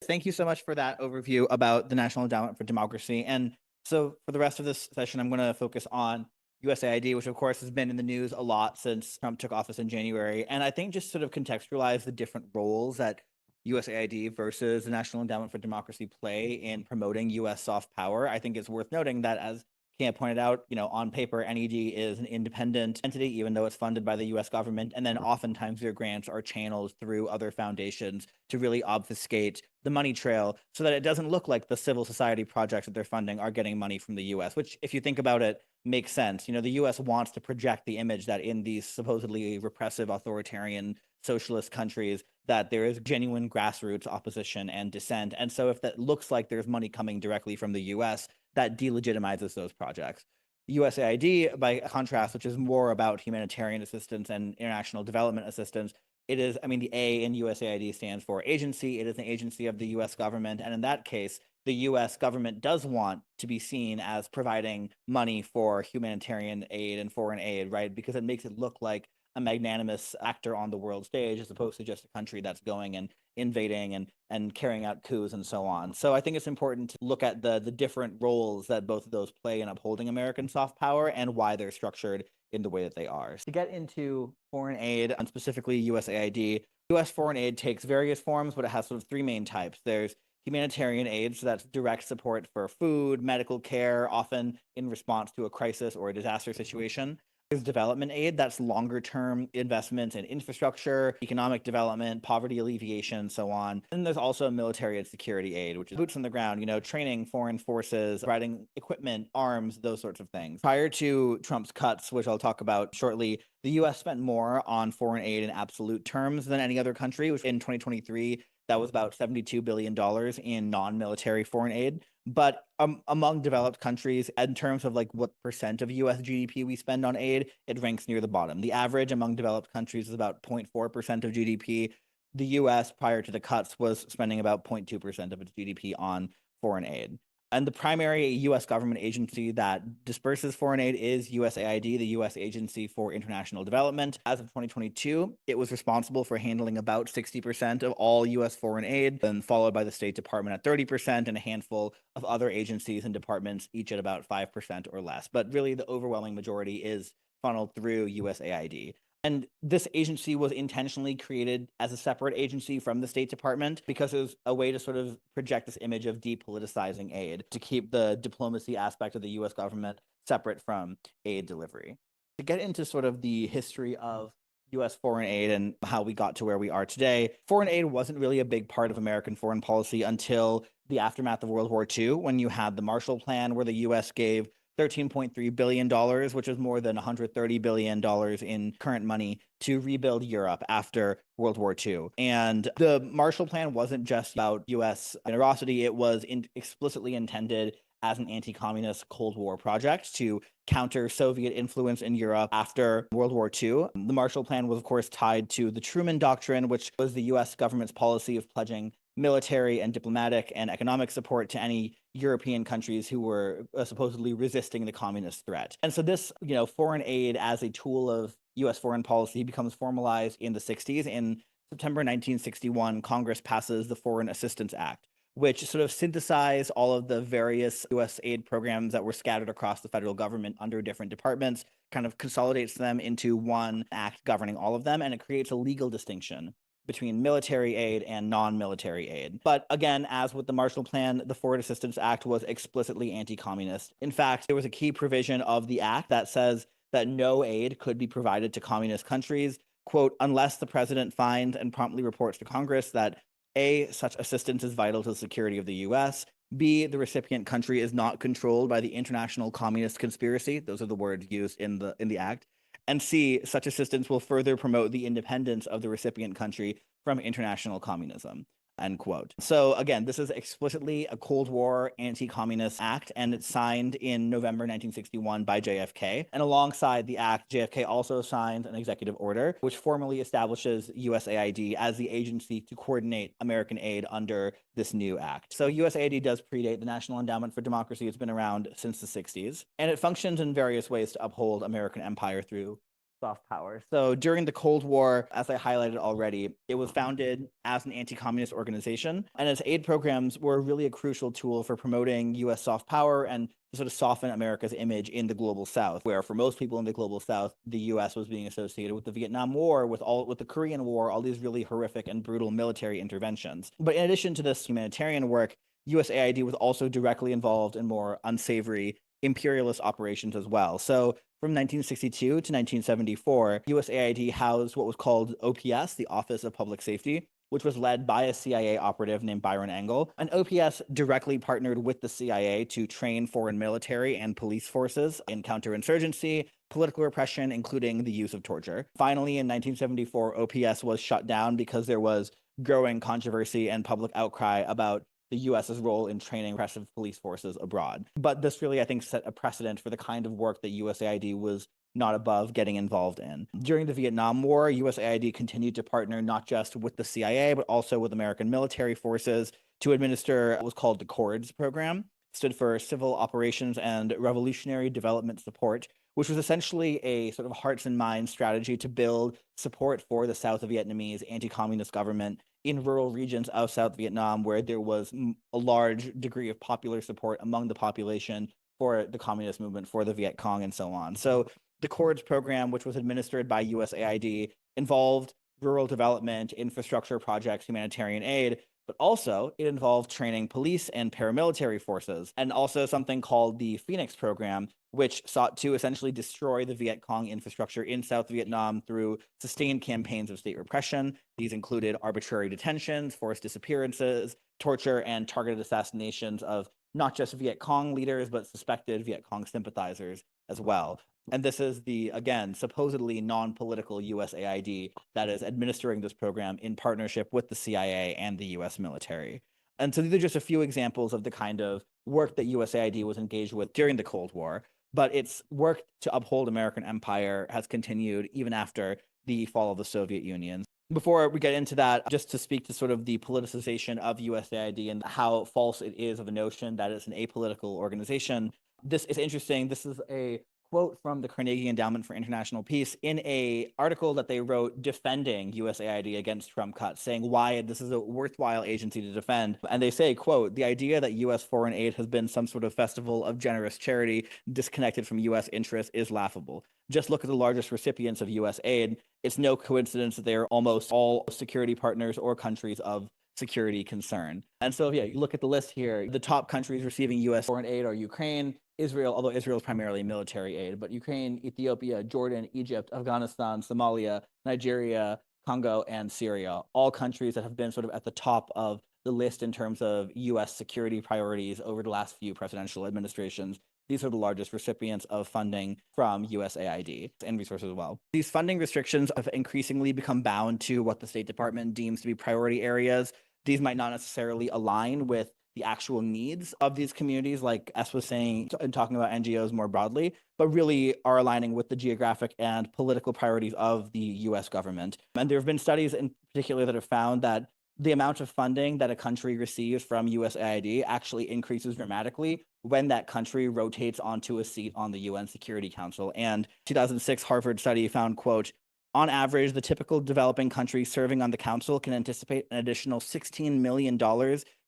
Thank you so much for that overview about the National Endowment for Democracy. And so for the rest of this session, I'm going to focus on USAID, which of course has been in the news a lot since Trump took office in January. And I think just sort of contextualize the different roles that USAID versus the National Endowment for Democracy play in promoting US soft power. I think it's worth noting that, as Camp pointed out, on paper, NED is an independent entity, even though it's funded by the US government. And then oftentimes their grants are channeled through other foundations to really obfuscate the money trail so that it doesn't look like the civil society projects that they're funding are getting money from the US, which, if you think about it, makes sense. The US wants to project the image that in these supposedly repressive, authoritarian, socialist countries, that there is genuine grassroots opposition and dissent. And so if that looks like there's money coming directly from the US, that delegitimizes those projects. USAID, by contrast, which is more about humanitarian assistance and international development assistance, it is, the A in USAID stands for agency. It is an agency of the US government. And in that case, the US government does want to be seen as providing money for humanitarian aid and foreign aid, right? Because it makes it look like a magnanimous actor on the world stage, as opposed to just a country that's going and invading and carrying out coups and so on. So I think it's important to look at the different roles that both of those play in upholding American soft power and why they're structured in the way that they are. So to get into foreign aid, and specifically USAID, US foreign aid takes various forms, but it has sort of three main types. There's humanitarian aid, so that's direct support for food, medical care, often in response to a crisis or a disaster situation. There's development aid, that's longer term investments in infrastructure, economic development, poverty alleviation, and so on. And there's also military and security aid, which is boots on the ground, training foreign forces, providing equipment, arms, those sorts of things. Prior to Trump's cuts, which I'll talk about shortly, the US spent more on foreign aid in absolute terms than any other country, which in 2023, that was about $72 billion in non-military foreign aid. But among developed countries, in terms of like what percent of US GDP we spend on aid, it ranks near the bottom. The average among developed countries is about 0.4% of GDP. The US, prior to the cuts, was spending about 0.2% of its GDP on foreign aid. And the primary US government agency that disperses foreign aid is USAID, the US Agency for International Development. As of 2022, it was responsible for handling about 60% of all US foreign aid, then followed by the State Department at 30% and a handful of other agencies and departments, each at about 5% or less. But really, the overwhelming majority is funneled through USAID. And this agency was intentionally created as a separate agency from the State Department because it was a way to sort of project this image of depoliticizing aid, to keep the diplomacy aspect of the US government separate from aid delivery. To get into sort of the history of US foreign aid and how we got to where we are today. Foreign aid wasn't really a big part of American foreign policy until the aftermath of World War II, when you had the Marshall Plan, where the US gave $13.3 billion, which is more than $130 billion in current money, to rebuild Europe after World War II. And the Marshall Plan wasn't just about US generosity, it was explicitly intended as an anti-communist Cold War project to counter Soviet influence in Europe after World War II. The Marshall Plan was, of course, tied to the Truman Doctrine, which was the US government's policy of pledging military and diplomatic and economic support to any European countries who were supposedly resisting the communist threat. And so this, foreign aid as a tool of US foreign policy becomes formalized in the 60s. In September 1961, Congress passes the Foreign Assistance Act, which sort of synthesized all of the various US aid programs that were scattered across the federal government under different departments, kind of consolidates them into one act governing all of them, and it creates a legal distinction between military aid and non-military aid. But again, as with the Marshall Plan, the Foreign Assistance Act was explicitly anti-communist. In fact, there was a key provision of the act that says that no aid could be provided to communist countries, quote, unless the president finds and promptly reports to Congress that A, such assistance is vital to the security of the US, B, the recipient country is not controlled by the international communist conspiracy. Those are the words used in the act. And C, such assistance will further promote the independence of the recipient country from international communism, end quote. So again, this is explicitly a Cold War anti-communist act, and it's signed in November 1961 by JFK. And alongside the act, JFK also signed an executive order, which formally establishes USAID as the agency to coordinate American aid under this new act. So USAID does predate the National Endowment for Democracy. It's been around since the 60s, and it functions in various ways to uphold American empire through soft power. So during the Cold War, as I highlighted already, it was founded as an anti-communist organization, and its aid programs were really a crucial tool for promoting US soft power and to sort of soften America's image in the global South, where for most people in the global South, the US was being associated with the Vietnam War, with the Korean War, all these really horrific and brutal military interventions. But in addition to this humanitarian work, USAID was also directly involved in more unsavory imperialist operations as well. So from 1962 to 1974, USAID housed what was called OPS, the Office of Public Safety, which was led by a CIA operative named Byron Engel. And OPS directly partnered with the CIA to train foreign military and police forces in counterinsurgency, political repression, including the use of torture. Finally, in 1974, OPS was shut down because there was growing controversy and public outcry about the US's role in training repressive police forces abroad. But this really, I think, set a precedent for the kind of work that USAID was not above getting involved in. During the Vietnam War, USAID continued to partner not just with the CIA, but also with American military forces to administer what was called the CORDS program, stood for Civil Operations and Revolutionary Development Support, which was essentially a sort of hearts and minds strategy to build support for the South Vietnamese anti-communist government in rural regions of South Vietnam, where there was a large degree of popular support among the population for the communist movement, for the Viet Cong, and so on. So the CORDS program, which was administered by USAID, involved rural development, infrastructure projects, humanitarian aid, but also it involved training police and paramilitary forces, and also something called the Phoenix program, which sought to essentially destroy the Viet Cong infrastructure in South Vietnam through sustained campaigns of state repression. These included arbitrary detentions, forced disappearances, torture, and targeted assassinations of not just Viet Cong leaders, but suspected Viet Cong sympathizers as well. And this is the, again, supposedly non-political USAID that is administering this program in partnership with the CIA and the US military. And so these are just a few examples of the kind of work that USAID was engaged with during the Cold War, but its work to uphold American empire has continued even after the fall of the Soviet Union. Before we get into that, just to speak to sort of the politicization of USAID and how false it is of a notion that it's an apolitical organization, this is interesting. This is a quote from the Carnegie Endowment for International Peace in an article that they wrote defending USAID against Trump cuts, saying why this is a worthwhile agency to defend. And they say, quote, "The idea that US foreign aid has been some sort of festival of generous charity disconnected from US interests is laughable. Just look at the largest recipients of US aid. It's no coincidence that they are almost all security partners or countries of security concern." And so, yeah, you look at the list here, the top countries receiving US foreign aid are Ukraine, Israel, although Israel is primarily military aid, but Ukraine, Ethiopia, Jordan, Egypt, Afghanistan, Somalia, Nigeria, Congo, and Syria, all countries that have been sort of at the top of the list in terms of US security priorities over the last few presidential administrations. These are the largest recipients of funding from USAID and resources as well. These funding restrictions have increasingly become bound to what the State Department deems to be priority areas. These might not necessarily align with the actual needs of these communities, like S was saying, and talking about NGOs more broadly, but really are aligning with the geographic and political priorities of the US government. And there have been studies in particular that have found that the amount of funding that a country receives from USAID actually increases dramatically when that country rotates onto a seat on the UN Security Council. And 2006 Harvard study found, quote, on average, the typical developing country serving on the council can anticipate an additional $16 million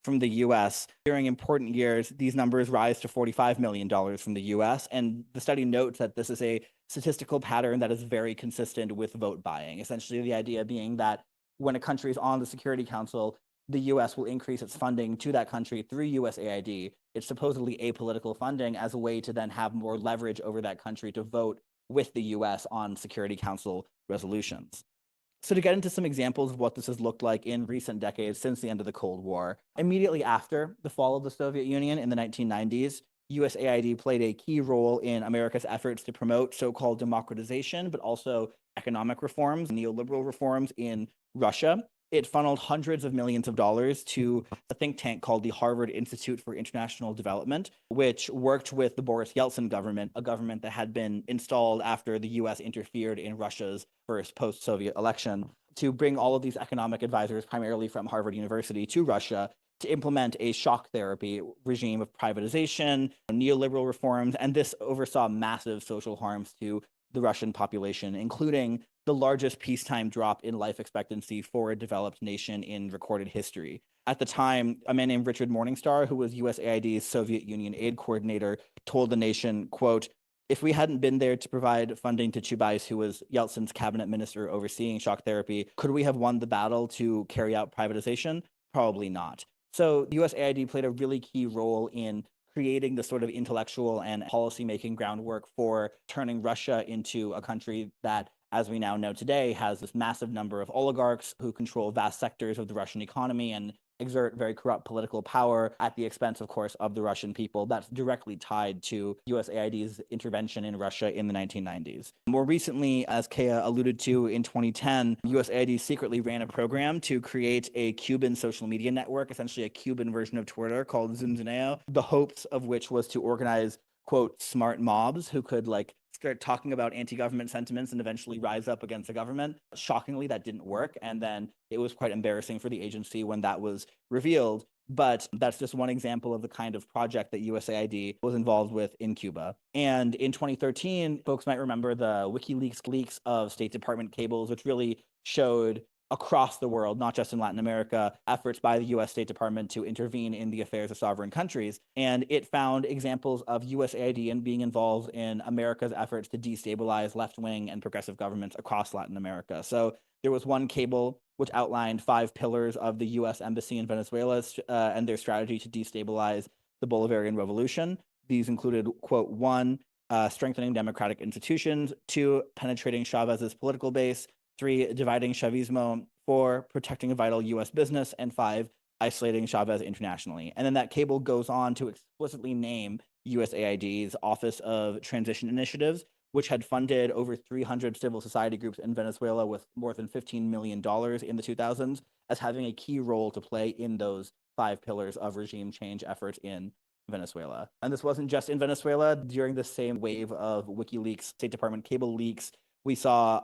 from the US. During important years, these numbers rise to $45 million from the US. And the study notes that this is a statistical pattern that is very consistent with vote buying. Essentially, the idea being that when a country is on the Security Council, the US will increase its funding to that country through USAID. It's supposedly apolitical funding as a way to then have more leverage over that country to vote with the US on Security Council resolutions. So to get into some examples of what this has looked like in recent decades since the end of the Cold War, immediately after the fall of the Soviet Union in the 1990s, USAID played a key role in America's efforts to promote so-called democratization, but also economic reforms, neoliberal reforms in Russia. It funneled hundreds of millions of dollars to a think tank called the Harvard Institute for International Development, which worked with the Boris Yeltsin government, a government that had been installed after the US interfered in Russia's first post-Soviet election, to bring all of these economic advisors, primarily from Harvard University, to Russia to implement a shock therapy regime of privatization, neoliberal reforms, and this oversaw massive social harms to the Russian population, including the largest peacetime drop in life expectancy for a developed nation in recorded history. At the time, a man named Richard Morningstar, who was USAID's Soviet Union aid coordinator, told the nation, quote, if we hadn't been there to provide funding to Chubais, who was Yeltsin's cabinet minister overseeing shock therapy, could we have won the battle to carry out privatization? Probably not. So USAID played a really key role in creating the sort of intellectual and policymaking groundwork for turning Russia into a country that, as we now know today, has this massive number of oligarchs who control vast sectors of the Russian economy and exert very corrupt political power at the expense, of course, of the Russian people. That's directly tied to USAID's intervention in Russia in the 1990s. More recently, as Kea alluded to, in 2010, USAID secretly ran a program to create a Cuban social media network, essentially a Cuban version of Twitter called Zunzuneo, the hopes of which was to organize, quote, smart mobs who could start talking about anti-government sentiments and eventually rise up against the government. Shockingly, that didn't work. And then it was quite embarrassing for the agency when that was revealed. But that's just one example of the kind of project that USAID was involved with in Cuba. And in 2013, folks might remember the WikiLeaks leaks of State Department cables, which really showed across the world, not just in Latin America, efforts by the US State Department to intervene in the affairs of sovereign countries. And it found examples of USAID and being involved in America's efforts to destabilize left-wing and progressive governments across Latin America. So there was one cable which outlined 5 pillars of the US Embassy in Venezuela and their strategy to destabilize the Bolivarian Revolution. These included, quote, 1, strengthening democratic institutions, 2, penetrating Chavez's political base, 3, dividing Chavismo, 4, protecting vital US business, and 5, isolating Chavez internationally. And then that cable goes on to explicitly name USAID's Office of Transition Initiatives, which had funded over 300 civil society groups in Venezuela with more than $15 million in the 2000s, as having a key role to play in those 5 pillars of regime change efforts in Venezuela. And this wasn't just in Venezuela. During the same wave of WikiLeaks State Department cable leaks, we saw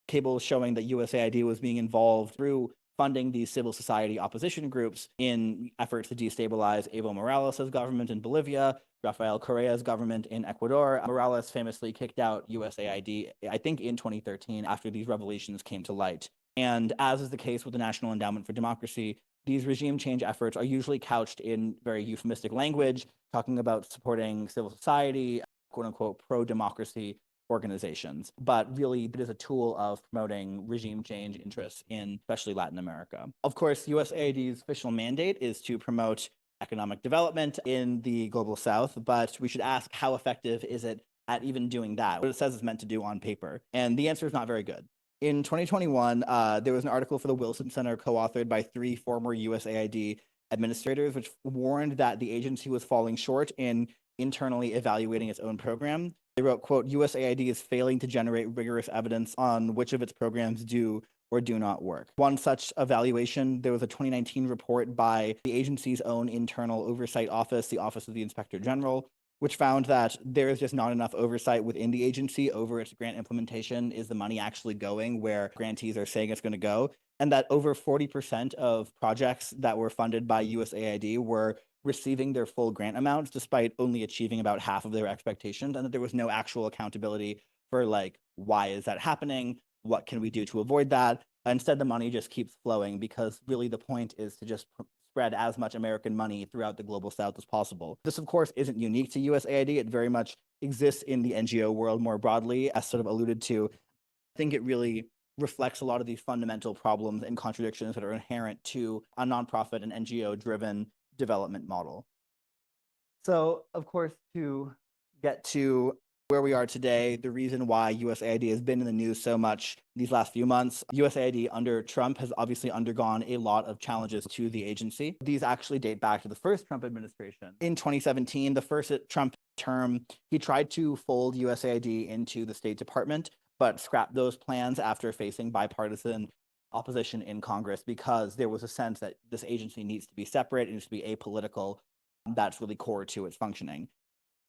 cables showing that USAID was being involved through funding these civil society opposition groups in efforts to destabilize Evo Morales' government in Bolivia, Rafael Correa's government in Ecuador. Morales famously kicked out USAID, I think in 2013, after these revelations came to light. And as is the case with the National Endowment for Democracy, these regime change efforts are usually couched in very euphemistic language, talking about supporting civil society, quote unquote, pro-democracy organizations, but really it is a tool of promoting regime change interests in especially Latin America. Of course, USAID's official mandate is to promote economic development in the global south, but we should ask, how effective is it at even doing that, what it says it's meant to do on paper? And the answer is not very good. In 2021, there was an article for the Wilson Center co-authored by 3 former USAID administrators, which warned that the agency was falling short in internally evaluating its own program. They wrote, quote, USAID is failing to generate rigorous evidence on which of its programs do or do not work. One such evaluation, there was a 2019 report by the agency's own internal oversight office, the Office of the Inspector General, which found that there is just not enough oversight within the agency over its grant implementation. Is the money actually going where grantees are saying it's going to go? And that over 40% of projects that were funded by USAID were receiving their full grant amounts despite only achieving about half of their expectations, and that there was no actual accountability for like, why is that happening? What can we do to avoid that? Instead, the money just keeps flowing because really the point is to just spread as much American money throughout the global south as possible. This, of course, isn't unique to USAID. It very much exists in the NGO world more broadly, as sort of alluded to. I think it really reflects a lot of these fundamental problems and contradictions that are inherent to a nonprofit and NGO-driven development model. So, of course, to get to where we are today, the reason why USAID has been in the news so much these last few months, USAID under Trump has obviously undergone a lot of challenges to the agency. These actually date back to the first Trump administration. In 2017, the first Trump term, he tried to fold USAID into the State Department, but scrapped those plans after facing bipartisan opposition in Congress because there was a sense that this agency needs to be separate, it needs to be apolitical. That's really core to its functioning.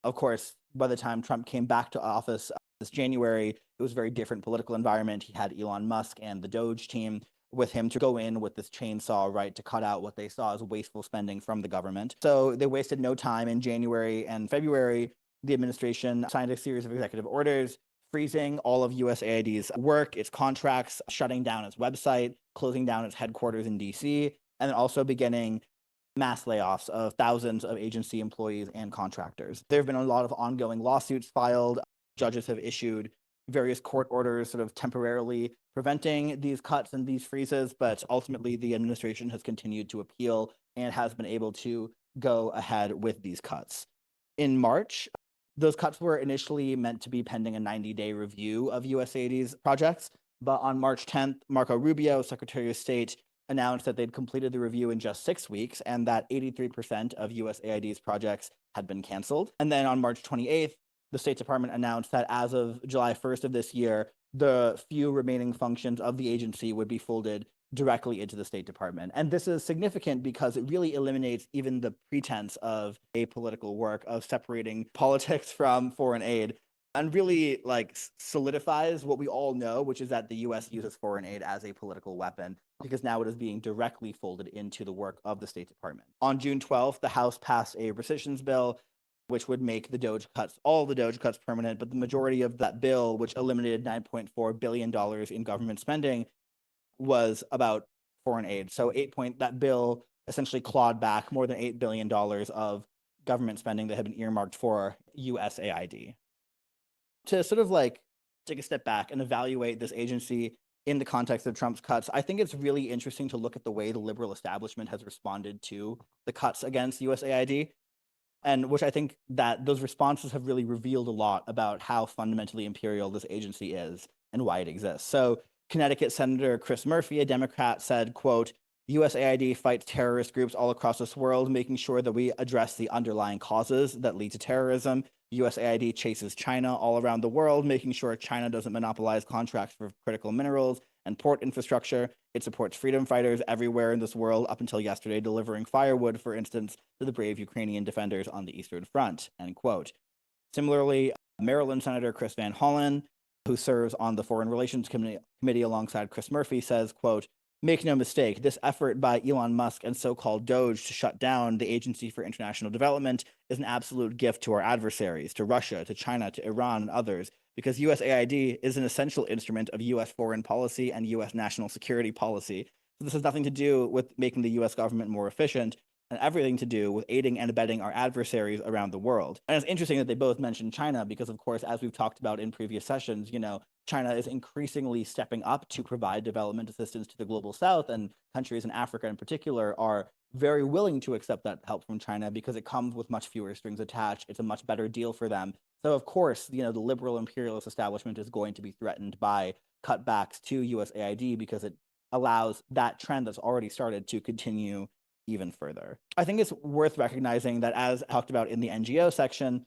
Of course, by the time Trump came back to office this January, it was a very different political environment. He had Elon Musk and the Doge team with him to go in with this chainsaw, right, to cut out what they saw as wasteful spending from the government. So they wasted no time. In January and February, the administration signed a series of executive orders freezing all of USAID's work, its contracts, shutting down its website, closing down its headquarters in DC, and then also beginning mass layoffs of thousands of agency employees and contractors. There have been a lot of ongoing lawsuits filed. Judges have issued various court orders sort of temporarily preventing these cuts and these freezes, but ultimately the administration has continued to appeal and has been able to go ahead with these cuts. In March, those cuts were initially meant to be pending a 90-day review of USAID's projects, but on March 10th, Marco Rubio, Secretary of State, announced that they'd completed the review in just 6 weeks and that 83% of USAID's projects had been canceled. And then on March 28th, the State Department announced that as of July 1st of this year, the few remaining functions of the agency would be folded directly into the State Department. And this is significant because it really eliminates even the pretense of apolitical work, of separating politics from foreign aid, and really like solidifies what we all know, which is that the US uses foreign aid as a political weapon, because now it is being directly folded into the work of the State Department. On June 12th, the House passed a rescissions bill, which would make the Doge cuts, all the Doge cuts permanent, but the majority of that bill, which eliminated $9.4 billion in government spending, was about foreign aid. So that bill essentially clawed back more than $8 billion of government spending that had been earmarked for USAID. To sort of like take a step back and evaluate this agency in the context of Trump's cuts, I think it's really interesting to look at the way the liberal establishment has responded to the cuts against USAID, and which I think that those responses have really revealed a lot about how fundamentally imperial this agency is and why it exists. So Connecticut Senator Chris Murphy, a Democrat, said, quote, USAID fights terrorist groups all across this world, making sure that we address the underlying causes that lead to terrorism. USAID chases China all around the world, making sure China doesn't monopolize contracts for critical minerals and port infrastructure. It supports freedom fighters everywhere in this world, up until yesterday, delivering firewood, for instance, to the brave Ukrainian defenders on the Eastern Front, end quote. Similarly, Maryland Senator Chris Van Hollen, who serves on the Foreign Relations Committee alongside Chris Murphy, says, quote, make no mistake, this effort by Elon Musk and so-called Doge to shut down the Agency for International Development is an absolute gift to our adversaries, to Russia, to China, to Iran, and others, because USAID is an essential instrument of U.S. foreign policy and U.S. national security policy. So this has nothing to do with making the U.S. government more efficient, and everything to do with aiding and abetting our adversaries around the world. And it's interesting that they both mentioned China because, of course, as we've talked about in previous sessions, China is increasingly stepping up to provide development assistance to the global south, and countries in Africa in particular are very willing to accept that help from China because it comes with much fewer strings attached. It's a much better deal for them. So of course, the liberal imperialist establishment is going to be threatened by cutbacks to USAID because it allows that trend that's already started to continue even further. I think it's worth recognizing that, as talked about in the NGO section,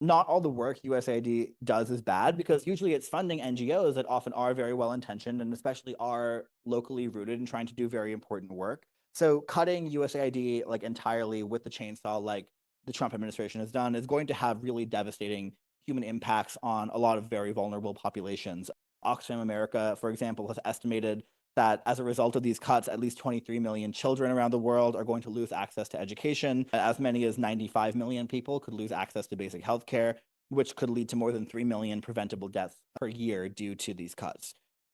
not all the work USAID does is bad, because usually it's funding NGOs that often are very well intentioned and especially are locally rooted and trying to do very important work. So cutting USAID like entirely with the chainsaw, like the Trump administration has done, is going to have really devastating human impacts on a lot of very vulnerable populations. Oxfam America, for example, has estimated that as a result of these cuts, at least 23 million children around the world are going to lose access to education. As many as 95 million people could lose access to basic health care, which could lead to more than 3 million preventable deaths per year due to these cuts.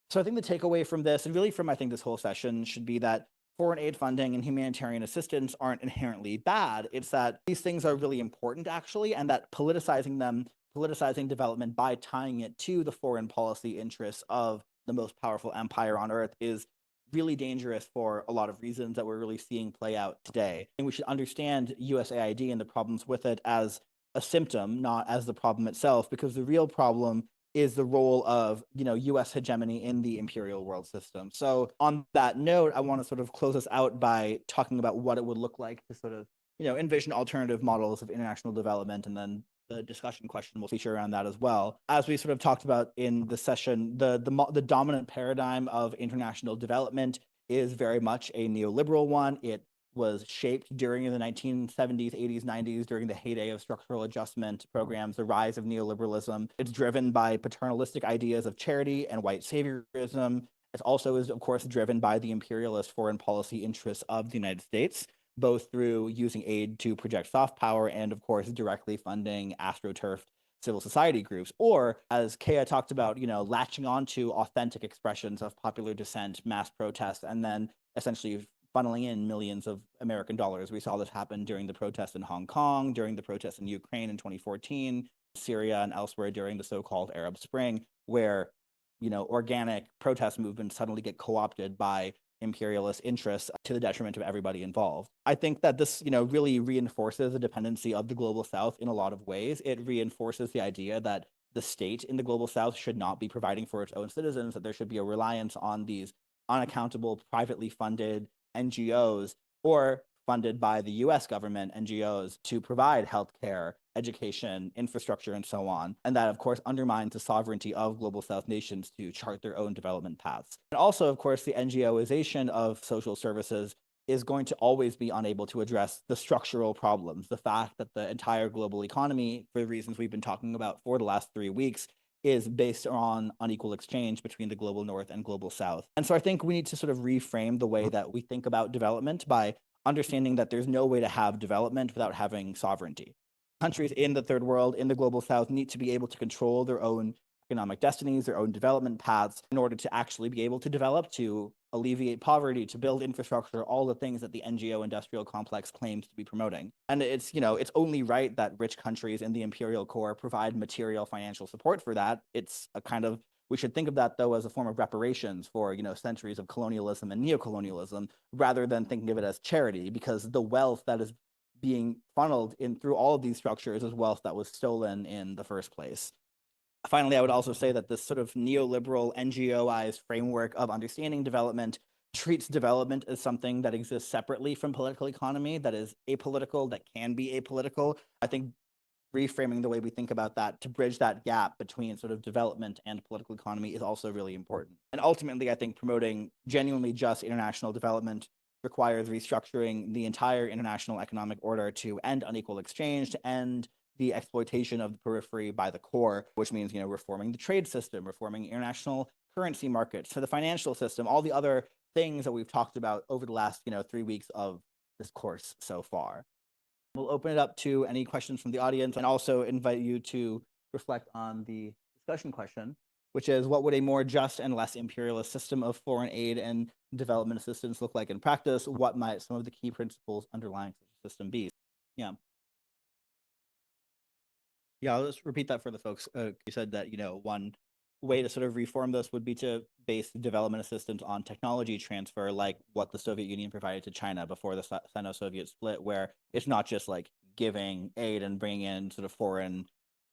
So I think the takeaway from this, and really from I think this whole session, should be that foreign aid funding and humanitarian assistance aren't inherently bad. It's that these things are really important, actually, and that politicizing them, politicizing development by tying it to the foreign policy interests of the most powerful empire on earth, is really dangerous for a lot of reasons that we're really seeing play out today. And we should understand USAID and the problems with it as a symptom, not as the problem itself, because the real problem is the role of US hegemony in the imperial world system. So on that note, I want to sort of close us out by talking about what it would look like to sort of envision alternative models of international development, and then the discussion question will feature around that as well. As we sort of talked about in the session, the dominant paradigm of international development is very much a neoliberal one. It was shaped during the 1970s, 80s, 90s, during the heyday of structural adjustment programs, the rise of neoliberalism. It's driven by paternalistic ideas of charity and white saviorism. It also is, of course, driven by the imperialist foreign policy interests of the United States, both through using aid to project soft power and, of course, directly funding astroturfed civil society groups, or, as Kea talked about, latching onto authentic expressions of popular dissent, mass protest, and then essentially funneling in millions of American dollars. We saw this happen during the protests in Hong Kong, during the protests in Ukraine in 2014, Syria, and elsewhere during the so-called Arab Spring, where organic protest movements suddenly get co-opted by imperialist interests to the detriment of everybody involved. I think that this, really reinforces the dependency of the global South in a lot of ways. It reinforces the idea that the state in the global South should not be providing for its own citizens, that there should be a reliance on these unaccountable, privately funded NGOs or funded by the US government NGOs to provide healthcare, education, infrastructure, and so on. And that, of course, undermines the sovereignty of global South nations to chart their own development paths. And also, of course, the NGOization of social services is going to always be unable to address the structural problems. The fact that the entire global economy, for the reasons we've been talking about for the last 3 weeks, is based on unequal exchange between the global North and global South. And so I think we need to sort of reframe the way that we think about development by understanding that there's no way to have development without having sovereignty. Countries in the third world, in the global South, need to be able to control their own economic destinies, their own development paths, in order to actually be able to develop, to alleviate poverty, to build infrastructure, all the things that the NGO-Industrial Complex claims to be promoting. And it's only right that rich countries in the imperial core provide material financial support for that. It's a kind of, we should think of that, though, as a form of reparations for, centuries of colonialism and neocolonialism, rather than thinking of it as charity, because the wealth that is being funneled in through all of these structures is wealth that was stolen in the first place. Finally, I would also say that this sort of neoliberal NGOized framework of understanding development treats development as something that exists separately from political economy, that is apolitical, that can be apolitical. I think reframing the way we think about that to bridge that gap between sort of development and political economy is also really important. And ultimately, I think promoting genuinely just international development requires restructuring the entire international economic order to end unequal exchange, to end the exploitation of the periphery by the core, which means, reforming the trade system, reforming international currency markets, to the financial system, all the other things that we've talked about over the last, 3 weeks of this course so far. We'll open it up to any questions from the audience, and also invite you to reflect on the discussion question, which is, what would a more just and less imperialist system of foreign aid and development assistance look like in practice? What might some of the key principles underlying such a system be? Yeah, I'll just repeat that for the folks. You said that, one way to sort of reform this would be to base development assistance on technology transfer, like what the Soviet Union provided to China before the Sino-Soviet split, where it's not just like giving aid and bringing in sort of foreign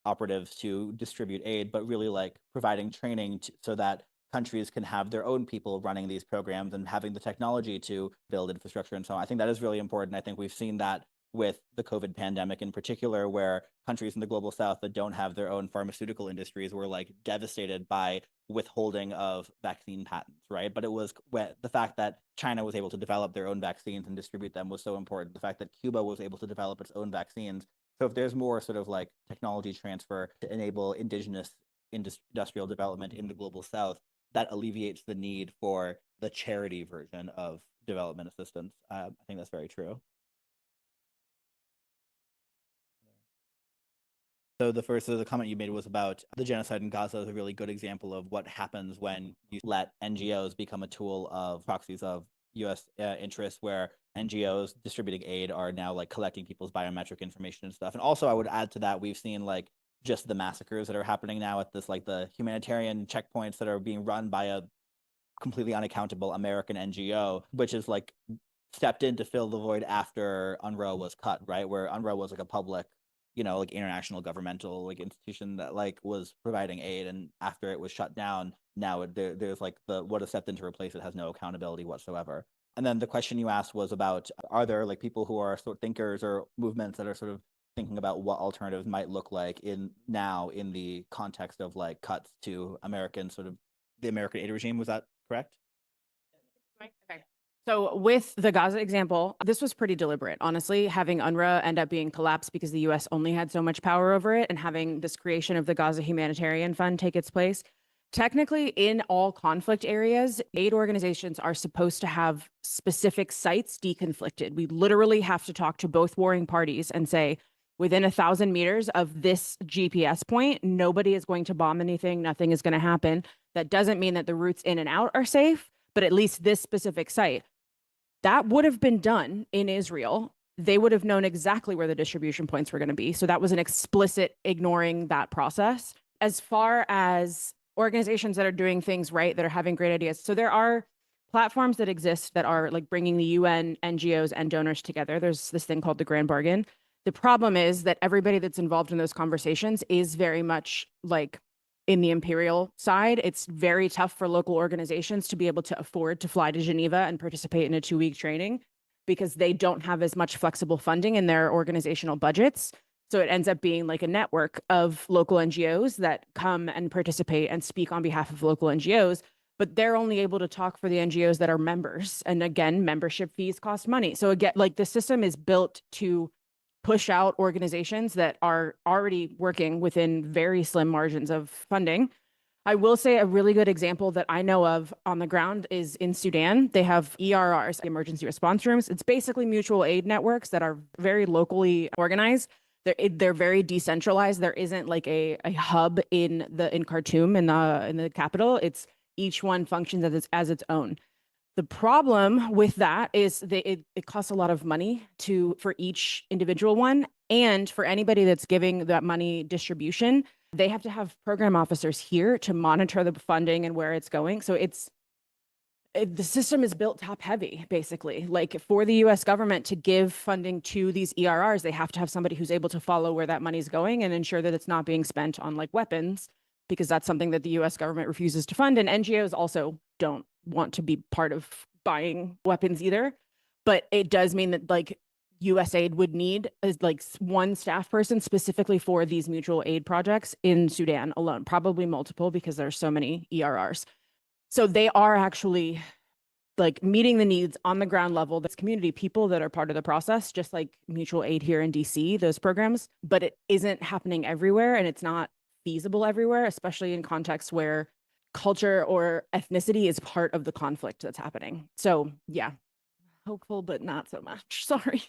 operatives to distribute aid, but really like providing training so that countries can have their own people running these programs and having the technology to build infrastructure and so on. I think that is really important. I think we've seen that with the COVID pandemic in particular, where countries in the global south that don't have their own pharmaceutical industries were like devastated by withholding of vaccine patents, right? But it was the fact that China was able to develop their own vaccines and distribute them was so important. The fact that Cuba was able to develop its own vaccines. So if there's more sort of like technology transfer to enable indigenous industrial development in the global south, that alleviates the need for the charity version of development assistance. I think that's very true. So the comment you made was about the genocide in Gaza is a really good example of what happens when you let NGOs become a tool of proxies of U.S. Interests, where NGOs distributing aid are now like collecting people's biometric information and stuff. And also, I would add to that, we've seen like just the massacres that are happening now at this, like the humanitarian checkpoints that are being run by a completely unaccountable American NGO, which is like stepped in to fill the void after UNRWA was cut, right? Where UNRWA was like a public, like international governmental like institution that like was providing aid, and after it was shut down, now there's like what has stepped in to replace it has no accountability whatsoever. And then the question you asked was about, are there like people who are sort of thinkers or movements that are sort of thinking about what alternatives might look like in the context of like cuts to the American aid regime? Was that correct? Okay. So with the Gaza example, this was pretty deliberate, honestly, having UNRWA end up being collapsed because the US only had so much power over it, and having this creation of the Gaza Humanitarian Fund take its place. Technically, in all conflict areas, aid organizations are supposed to have specific sites deconflicted. We literally have to talk to both warring parties and say, within 1,000 meters of this GPS point, nobody is going to bomb anything. Nothing is going to happen. That doesn't mean that the routes in and out are safe, but at least this specific site. That would have been done in Israel. They would have known exactly where the distribution points were going to be. So that was an explicit ignoring that process. As far as organizations that are doing things right, that are having great ideas. So there are platforms that exist that are like bringing the UN, NGOs, and donors together. There's this thing called the Grand Bargain. The problem is that everybody that's involved in those conversations is very much like in the imperial side. It's very tough for local organizations to be able to afford to fly to Geneva and participate in a 2-week training because they don't have as much flexible funding in their organizational budgets. So it ends up being like a network of local NGOs that come and participate and speak on behalf of local NGOs, but they're only able to talk for the NGOs that are members. And again, membership fees cost money. So again, like the system is built to push out organizations that are already working within very slim margins of funding. I will say a really good example that I know of on the ground is in Sudan. They have ERRs, emergency response rooms. It's basically mutual aid networks that are very locally organized. They're very decentralized. There isn't like a hub in Khartoum in the capital. It's each one functions as its own. The problem with that is that it costs a lot of money for each individual one. And for anybody that's giving that money distribution, they have to have program officers here to monitor the funding and where it's going. So the system is built top heavy, basically. Like for the US government to give funding to these ERRs, they have to have somebody who's able to follow where that money's going and ensure that it's not being spent on like weapons, because that's something that the US government refuses to fund. And NGOs also don't want to be part of buying weapons either. But it does mean that like USAID would need like one staff person specifically for these mutual aid projects in Sudan alone, probably multiple because there's so many ERRs. So they are actually like meeting the needs on the ground level. That's community people that are part of the process, just like mutual aid here in DC, those programs, but it isn't happening everywhere and it's not feasible everywhere, especially in contexts where culture or ethnicity is part of the conflict that's happening. So yeah, hopeful, but not so much. Sorry.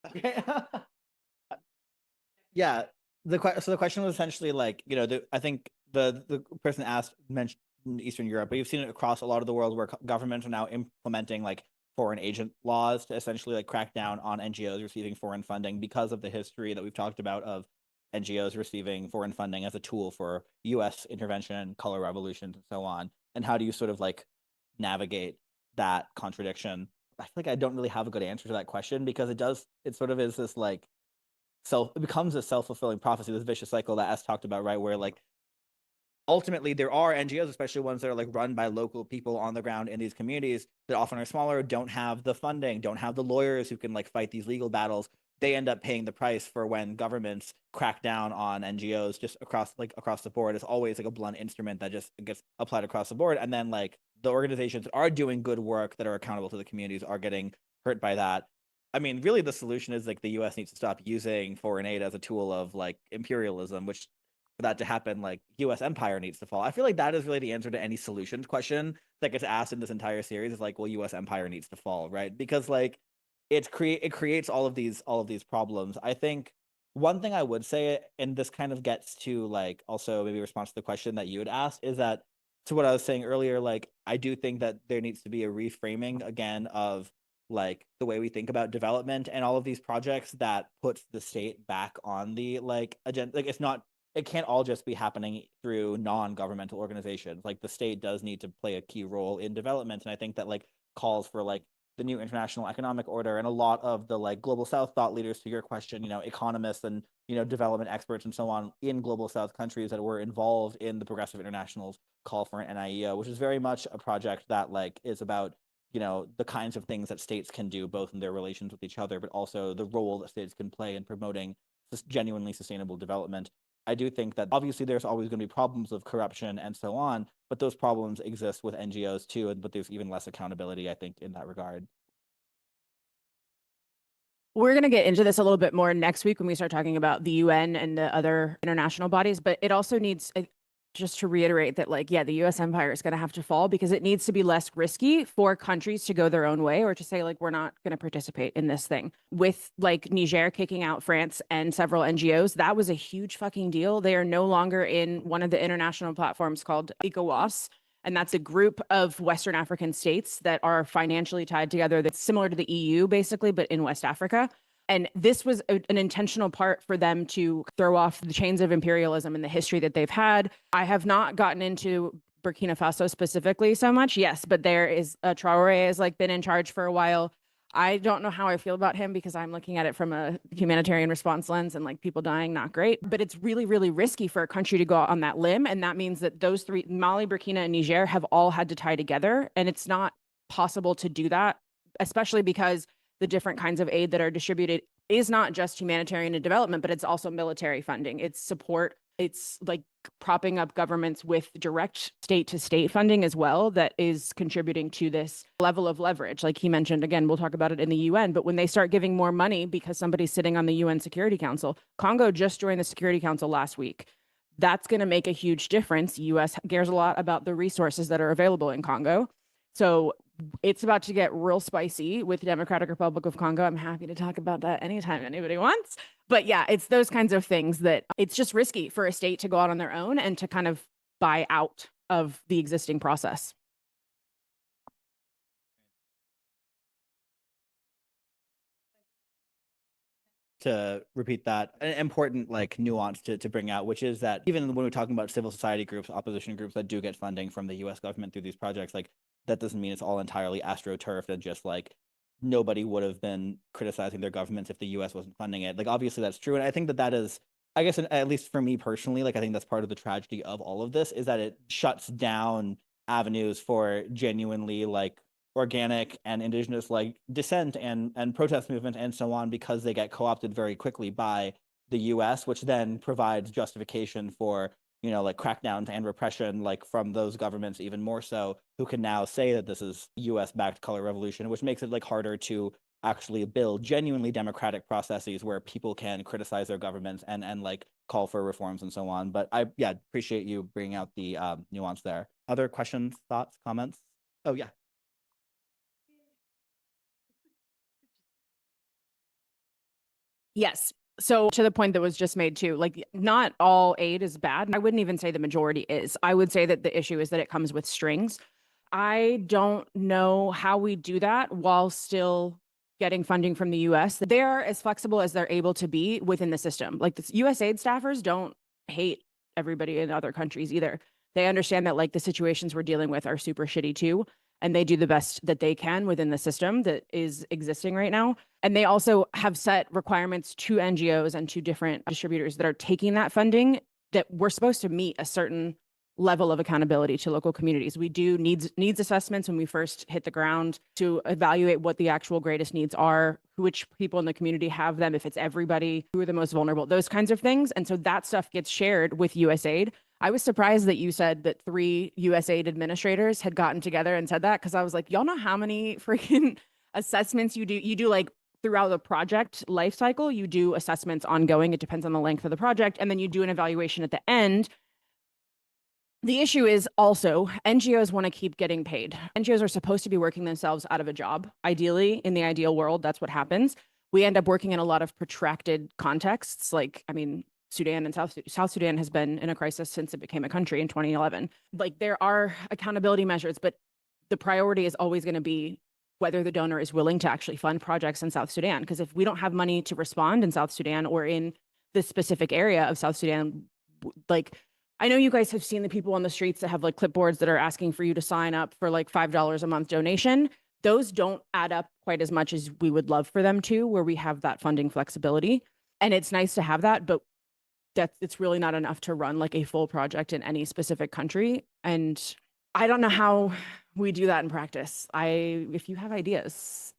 Okay. Yeah. So the question was essentially like, I think the person mentioned Eastern Europe, but you've seen it across a lot of the world where governments are now implementing like foreign agent laws to essentially like crack down on NGOs receiving foreign funding because of the history that we've talked about of NGOs receiving foreign funding as a tool for US intervention, color revolutions, and so on? And how do you sort of like navigate that contradiction? I feel like I don't really have a good answer to that question because it sort of is this like it becomes a self-fulfilling prophecy, this vicious cycle that as talked about, right? Where like ultimately there are NGOs, especially ones that are like run by local people on the ground in these communities that often are smaller, don't have the funding, don't have the lawyers who can like fight these legal battles. They end up paying the price for when governments crack down on NGOs just across the board. It's always like a blunt instrument that just gets applied across the board. And then like the organizations that are doing good work that are accountable to the communities are getting hurt by that. I mean, really the solution is like the US needs to stop using foreign aid as a tool of like imperialism, which for that to happen, like US empire needs to fall. I feel like that is really the answer to any solutions question that gets asked in this entire series is like, well, US empire needs to fall, right? Because like it creates all of these problems. I think one thing I would say, and this kind of gets to like also maybe a response to the question that you had asked, is that to what I was saying earlier, like I do think that there needs to be a reframing again of like the way we think about development and all of these projects that puts the state back on the like agenda. Like it can't all just be happening through non-governmental organizations. Like the state does need to play a key role in development. And I think that like calls for like the new international economic order and a lot of the like global South thought leaders, to your question, economists and, development experts and so on in global South countries that were involved in the Progressive International's call for an NIEO, which is very much a project that like is about the kinds of things that states can do both in their relations with each other, but also the role that states can play in promoting genuinely sustainable development. I do think that obviously there's always going to be problems of corruption and so on, but those problems exist with NGOs too, but there's even less accountability, I think, in that regard. We're going to get into this a little bit more next week when we start talking about the UN and the other international bodies, but it also needs, just to reiterate that, like, yeah, the US empire is going to have to fall because it needs to be less risky for countries to go their own way or to say, like, we're not going to participate in this thing. With like Niger kicking out France and several NGOs, that was a huge fucking deal. They are no longer in one of the international platforms called ECOWAS. And that's a group of Western African states that are financially tied together that's similar to the EU, basically, but in West Africa. And this was an intentional part for them to throw off the chains of imperialism and the history that they've had. I have not gotten into Burkina Faso specifically so much, yes, but there is Traore has like been in charge for a while. I don't know how I feel about him because I'm looking at it from a humanitarian response lens and like people dying, not great. But it's really, really risky for a country to go out on that limb. And that means that those three, Mali, Burkina, and Niger, have all had to tie together. And it's not possible to do that, especially because the different kinds of aid that are distributed is not just humanitarian and development, but it's also military funding. It's support. It's like propping up governments with direct state to state funding as well that is contributing to this level of leverage. Like he mentioned, again, we'll talk about it in the UN, but when they start giving more money because somebody's sitting on the UN Security Council, Congo just joined the Security Council last week. That's going to make a huge difference. US cares a lot about the resources that are available in Congo. So it's about to get real spicy with the Democratic Republic of Congo. I'm happy to talk about that anytime anybody wants. But yeah, it's those kinds of things that it's just risky for a state to go out on their own and to kind of buy out of the existing process. To repeat that, an important like nuance to bring out, which is that even when we're talking about civil society groups, opposition groups that do get funding from the US government through these projects, like that doesn't mean it's all entirely astroturfed and just like nobody would have been criticizing their governments if the US wasn't funding it. Like obviously that's true. And I think that is, I guess, at least for me personally, like I think that's part of the tragedy of all of this is that it shuts down avenues for genuinely like organic and indigenous like dissent and protest movement and so on because they get co-opted very quickly by the US, which then provides justification for like crackdowns and repression like from those governments even more so, who can now say that this is US backed color revolution, which makes it like harder to actually build genuinely democratic processes where people can criticize their governments and like call for reforms and so on. But I appreciate you bringing out the nuance there. Other questions, thoughts, comments? Oh yeah. Yes. So to the point that was just made too, like not all aid is bad. I wouldn't even say the majority is. I would say that the issue is that it comes with strings. I don't know how we do that while still getting funding from the US, they're as flexible as they're able to be within the system. Like the USAID staffers don't hate everybody in other countries either. They understand that like the situations we're dealing with are super shitty too. And they do the best that they can within the system that is existing right now. And they also have set requirements to NGOs and to different distributors that are taking that funding that we're supposed to meet a certain level of accountability to local communities. We do needs assessments when we first hit the ground to evaluate what the actual greatest needs are, which people in the community have them, if it's everybody, who are the most vulnerable, those kinds of things. And so that stuff gets shared with USAID. I was surprised that you said that 3 USAID administrators had gotten together and said that, because I was like, y'all know how many freaking assessments you do? You do like throughout the project life cycle, you do assessments ongoing. It depends on the length of the project. And then you do an evaluation at the end. The issue is also NGOs want to keep getting paid. NGOs are supposed to be working themselves out of a job. Ideally, in the ideal world, that's what happens. We end up working in a lot of protracted contexts. Like, I mean, Sudan and South Sudan has been in a crisis since it became a country in 2011. Like, there are accountability measures, but the priority is always going to be whether the donor is willing to actually fund projects in South Sudan. Because if we don't have money to respond in South Sudan or in this specific area of South Sudan, like, I know you guys have seen the people on the streets that have like clipboards that are asking for you to sign up for like $5 a month donation. Those don't add up quite as much as we would love for them to, where we have that funding flexibility. And it's nice to have that, but it's really not enough to run like a full project in any specific country. And I don't know how we do that in practice. If you have ideas.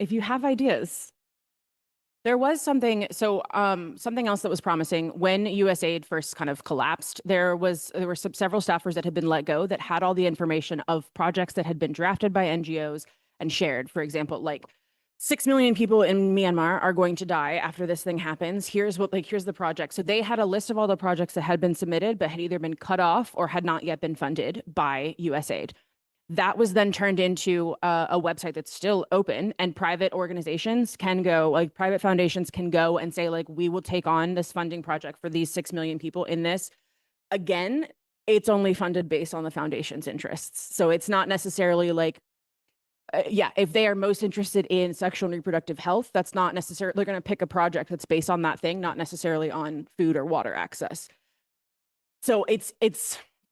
There was something else that was promising when USAID first kind of collapsed. There were several staffers that had been let go that had all the information of projects that had been drafted by NGOs and shared. For example, like 6 million people in Myanmar are going to die after this thing happens. Here's the project. So they had a list of all the projects that had been submitted, but had either been cut off or had not yet been funded by USAID. That was then turned into a website that's still open, and private organizations can go, like private foundations can go and say, like, we will take on this funding project for these 6 million people in this. Again, it's only funded based on the foundation's interests. So it's not necessarily like, if they are most interested in sexual and reproductive health, that's not necessarily, they're going to pick a project that's based on that thing, not necessarily on food or water access. So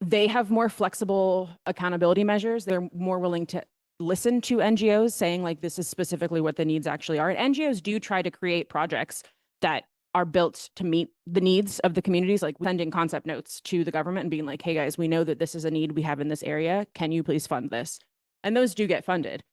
they have more flexible accountability measures. They're more willing to listen to NGOs saying like, this is specifically what the needs actually are. And NGOs do try to create projects that are built to meet the needs of the communities, like sending concept notes to the government and being like, hey guys, we know that this is a need we have in this area. Can you please fund this? And those do get funded.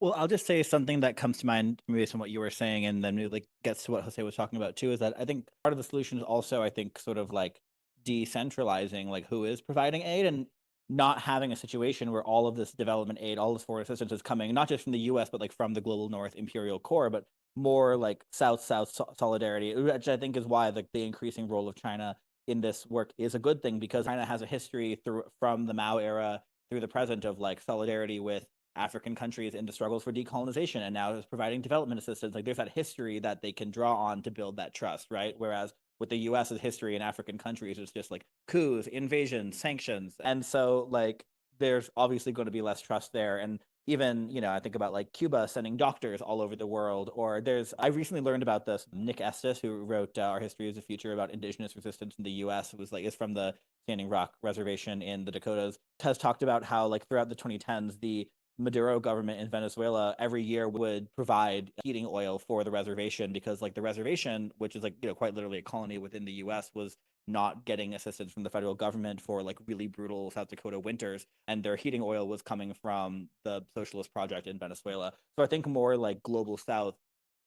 Well, I'll just say something that comes to mind based on what you were saying, and then it like gets to what Jose was talking about too, is that I think part of the solution is also, I think, sort of like decentralizing like who is providing aid and not having a situation where all of this development aid, all this foreign assistance is coming not just from the US, but like from the global North imperial core, but more like South-South solidarity, which I think is why the increasing role of China in this work is a good thing, because China has a history from the Mao era through the present of like solidarity with African countries in the struggles for decolonization, and now is providing development assistance. Like there's that history that they can draw on to build that trust, right? Whereas with the US's history in African countries, it's just like coups, invasions, sanctions. And so like there's obviously going to be less trust there. And even, I think about like Cuba sending doctors all over the world, or I recently learned about this. Nick Estes, who wrote Our History is the Future about indigenous resistance in the US, is from the Standing Rock Reservation in the Dakotas, has talked about how like throughout the 2010s, the Maduro government in Venezuela every year would provide heating oil for the reservation, because like the reservation, which is like, quite literally a colony within the US, was not getting assistance from the federal government for like really brutal South Dakota winters, and their heating oil was coming from the socialist project in Venezuela. So I think more like global South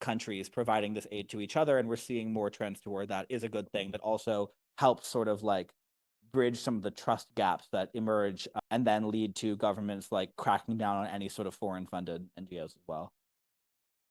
countries providing this aid to each other, and we're seeing more trends toward that, is a good thing that also helps sort of like bridge some of the trust gaps that emerge and then lead to governments like cracking down on any sort of foreign funded NGOs as well.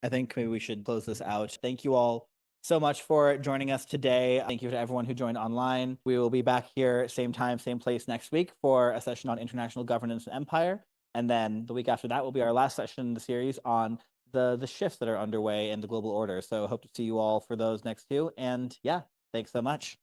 I think maybe we should close this out. Thank you all so much for joining us today. Thank you to everyone who joined online. We will be back here same time, same place next week for a session on international governance and empire. And then the week after that will be our last session in the series on the shifts that are underway in the global order. So hope to see you all for those next two. And yeah, thanks so much.